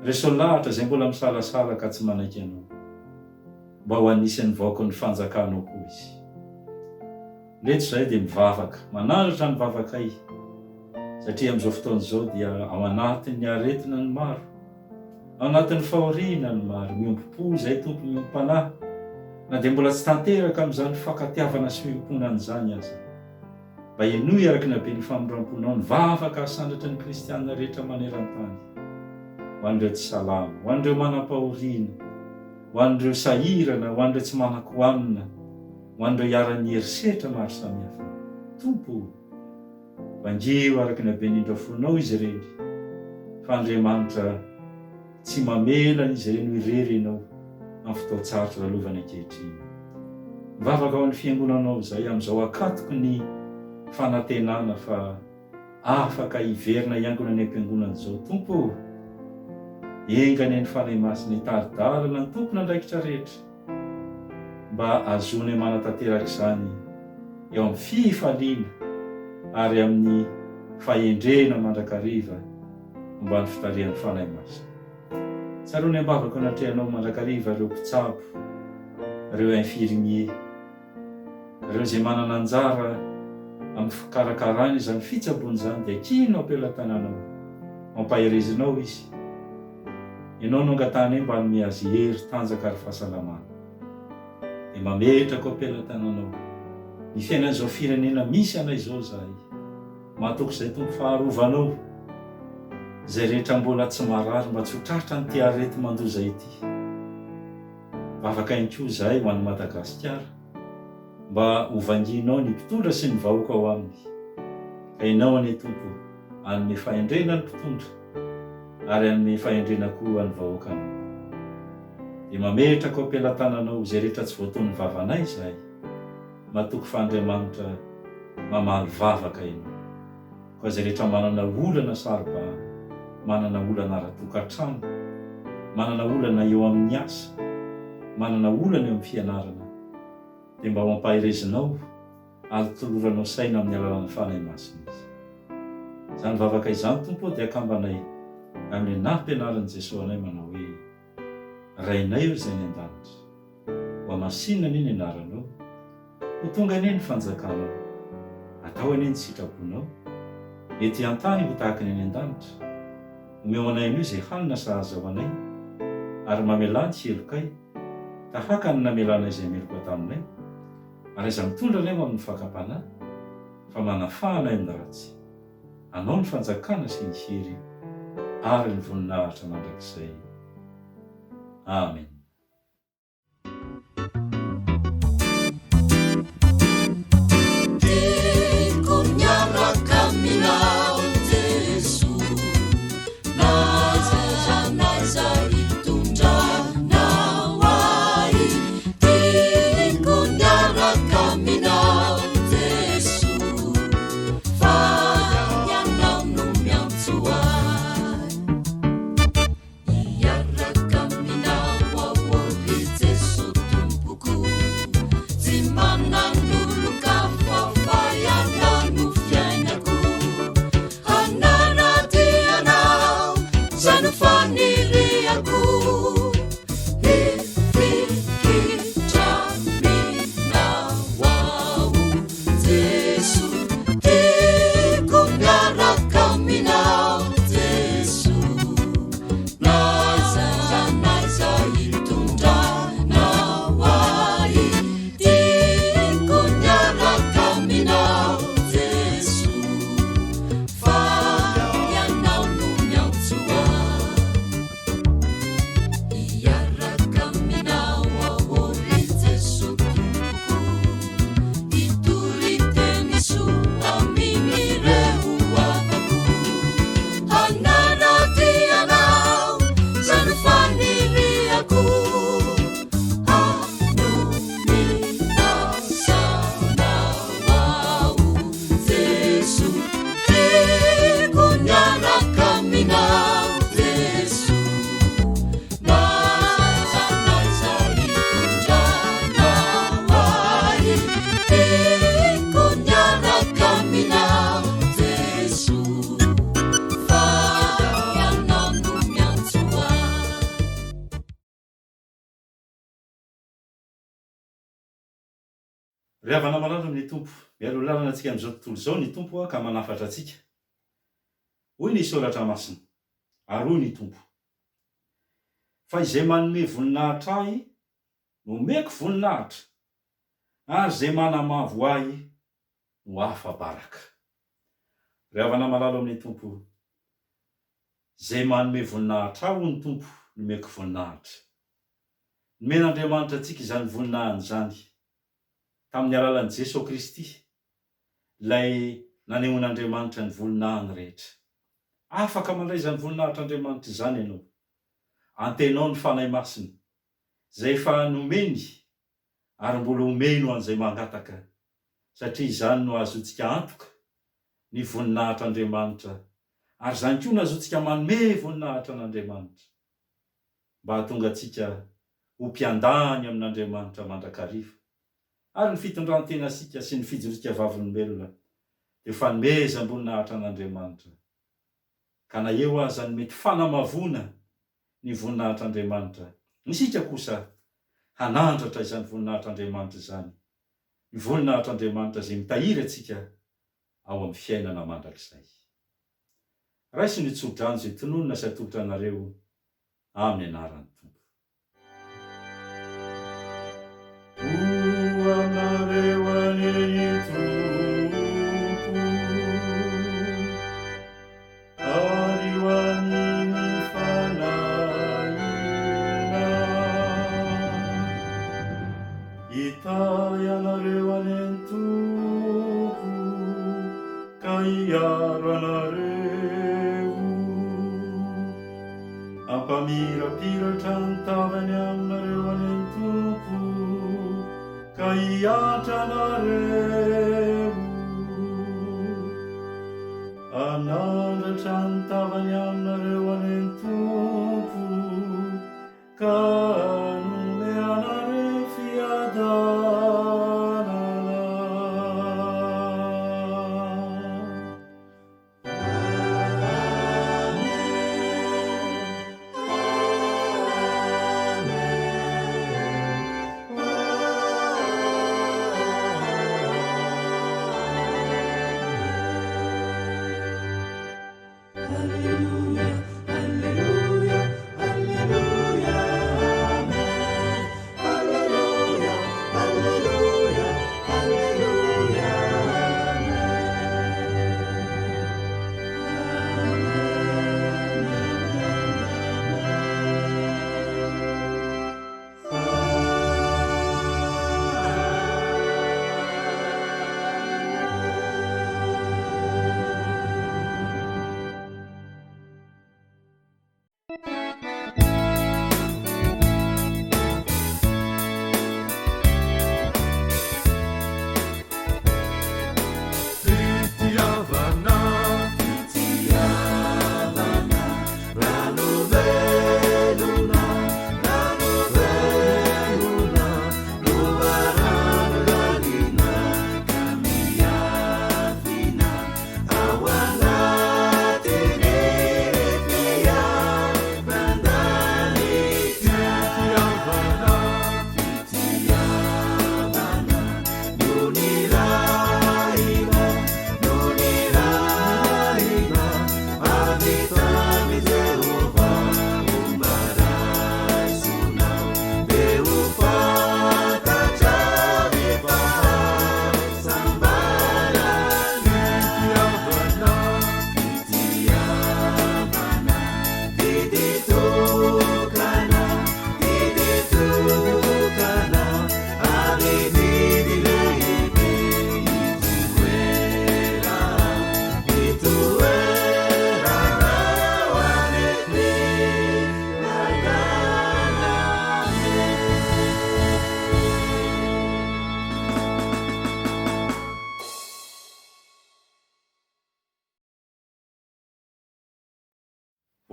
reseo lahatra izay mbola misalasala ka tsy manaiky anao, mba ho anisan'ny vaoko ny fanjakanao koa izy. Leto izay dia mivavaka, manandratra ny vavakay, satria amin'izao fotoana izao dia ao anatin'ny aretina ny maro, ao anatin'ny fahoriana ny maro, miompom-po izay tompo miompom-panahy, na dia mbola tsy tanteraka amin'izany fankatiavana sy fiomponana izany aza, mba hinoy araka ny habeny famoram-ponao ny vavaka sandratry ny kristianina rehetra maneran-tany, ho an'ireo tsy salama, ho an'ireo manam-pahoriana, ho an'ireo sahirana, ho an'ireo tsy manan-koanina, ho an'ireo hiara-ny herisetra maro samihafa. Tompo, vangeo araka ny haben'indreo fonao izy ireny, fa Andriamanitra tsy mamela izy ireny ho irery ianao amin'ny fotoan-tsarotra lalovana ankehitriny. Mivavaka ao amin'ny fiangonanao izay amin'izao akatoko ny fanantenana fa afaka hiverina hiangona ny am-piangonana izao. Tompo, engany ny fanahy masina hitari-dalana ny tompona andraikitra rehetra, mba azony manatanteraka izany eo amin'ny fifaliana ary amin'ny fahendrena mandrakariva mba ny fitarihan'ny fanahy masina. Tsaroany ambavaka anatrehanao mandrakariva ireo mpitsabo, ireo infirmier, ireo izay manana anjara amin'ny fikarakarana izany fitsaboana izany, dia kino ampelantananao, mampaherezinao izy. Ianao no angatany mba hanome azy hery, tanjaka ary fahasalamana, dia mametraka ampelantananao ny fiainan'izao firenena misy anay izao zahay, mahatoko izay tompo faharovanao izay rehetra mbola tsy marary, mba tsy ho tratra ny ty arety mandoza ity. Vavaka ihany koa izahay ho an'i Madagasikara, mba hovanginao ny mpitondra sy ny vahoaka ao aminy, ka ianao anie tompo hanome fahendrena ny mpitondra ary hanome fahendrena koa ny vahoakanao, dia mametraka ao ampelantananao izay rehetra tsy voataon'ny vavanay izahay, mahatoko fa Andriamanitra mamaly vavaka ianao, ka izay rehetra manana olana saribahana manana olana ara-tokantrano, manana olana eo amin'ny asa, manana olana eo amin'ny fianarana, dia mba mampahirezinao ary toloranao saina amin'ny alalan'ny fanahy masina izy. Izany vavaka izany tompo dia akambanay amin'ny anam-pianaran'i Jesosy anay manao hoe: rainay eo izay ny an-danitra, ho masinina anie ny anaranao, ho tonga anie ny fanjakanao, atao anie ny sitraponao, ety an-tany ho tahaka ny any an-danitra. Omeo anay anio izay hanina sahaza ho anay, ary mamelany helokay tahaka ny namelana izay meloka taminay, ary aza mitondra anay ho amin'ny fakapanahy, fa manafahana amin'ny ratsy. Anao ny fanjakana sy ny hery ary ny voninahitra mandrakizay. Amen. Ry havana malala amin'ny tompo, mialo lalana antsika amin'izao tontolo izao ny tompo ka manafatra antsika. Hoy ny soratra masina, ary hoy ny tompo: fa izay manome voninahitra ahy no meko voninahitra, ary izay manamavo ahy no afa-baraka. Ry havana malala amin'ny tompo, izay manome voninahitra ahy hoy ny tompo no meko voninahitra. Nomen'Andriamanitra antsika izany voninahiny izany tamin'ny alalan'i Jesosy Kristy, ilay nanehoan'Andriamanitra ny voninahiny rehetra. Afaka mandray izany voninahitr'Andriamanitra izany ianao, antenao ny fanahy masina izay efa nomeny ary mbola omeno an'izay mangataka, satria izany no ahazoantsika antoka ny voninahitr'Andriamanitra, ary izany koa no ahazoantsika manome voninahitra an'Andriamanitra, mba hahatonga antsika ho mpiandany amin'Andriamanitra mandrakariva, ary ny fitondran-tenasika sy ny fijorika vavolombelona dia fanomezam-boninahitra an'Andriamanitra. Ka na eo aza ny mety fanamavona ny voninahitr'Andriamanitra, isika kosa hanandratra izany voninahitr'Andriamanitra izany, ny voninahitr'Andriamanitra izay mitahiry antsika ao amin'ny fiainana mandrakizay. Raisy ny tsodrano izay tononona sy atolotra anareo amin'ny anaran'ny Tompo. Anareo aneny Tompo, ary ho aniny fanahina, hitay anareo aneny Tompo, ka hiaro anareo, ampamirapiratra ny tavany aminareo aneny Tompo, ka hiatra anareo, anandratra ny tavany aminareo nome anareo fiadanana.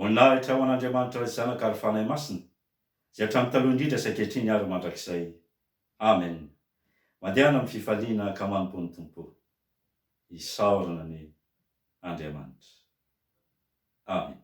Voninahitra ho an'Andriamanitra ray zanaka ary fanahy masina izay hatramin'ny taloha indrindra sy ankehitriny ary mandrakizay. Amen. Mandehana amin'ny fifaliana ka manompo ny Tompo. Isaorana ny Andriamanitra. Amen.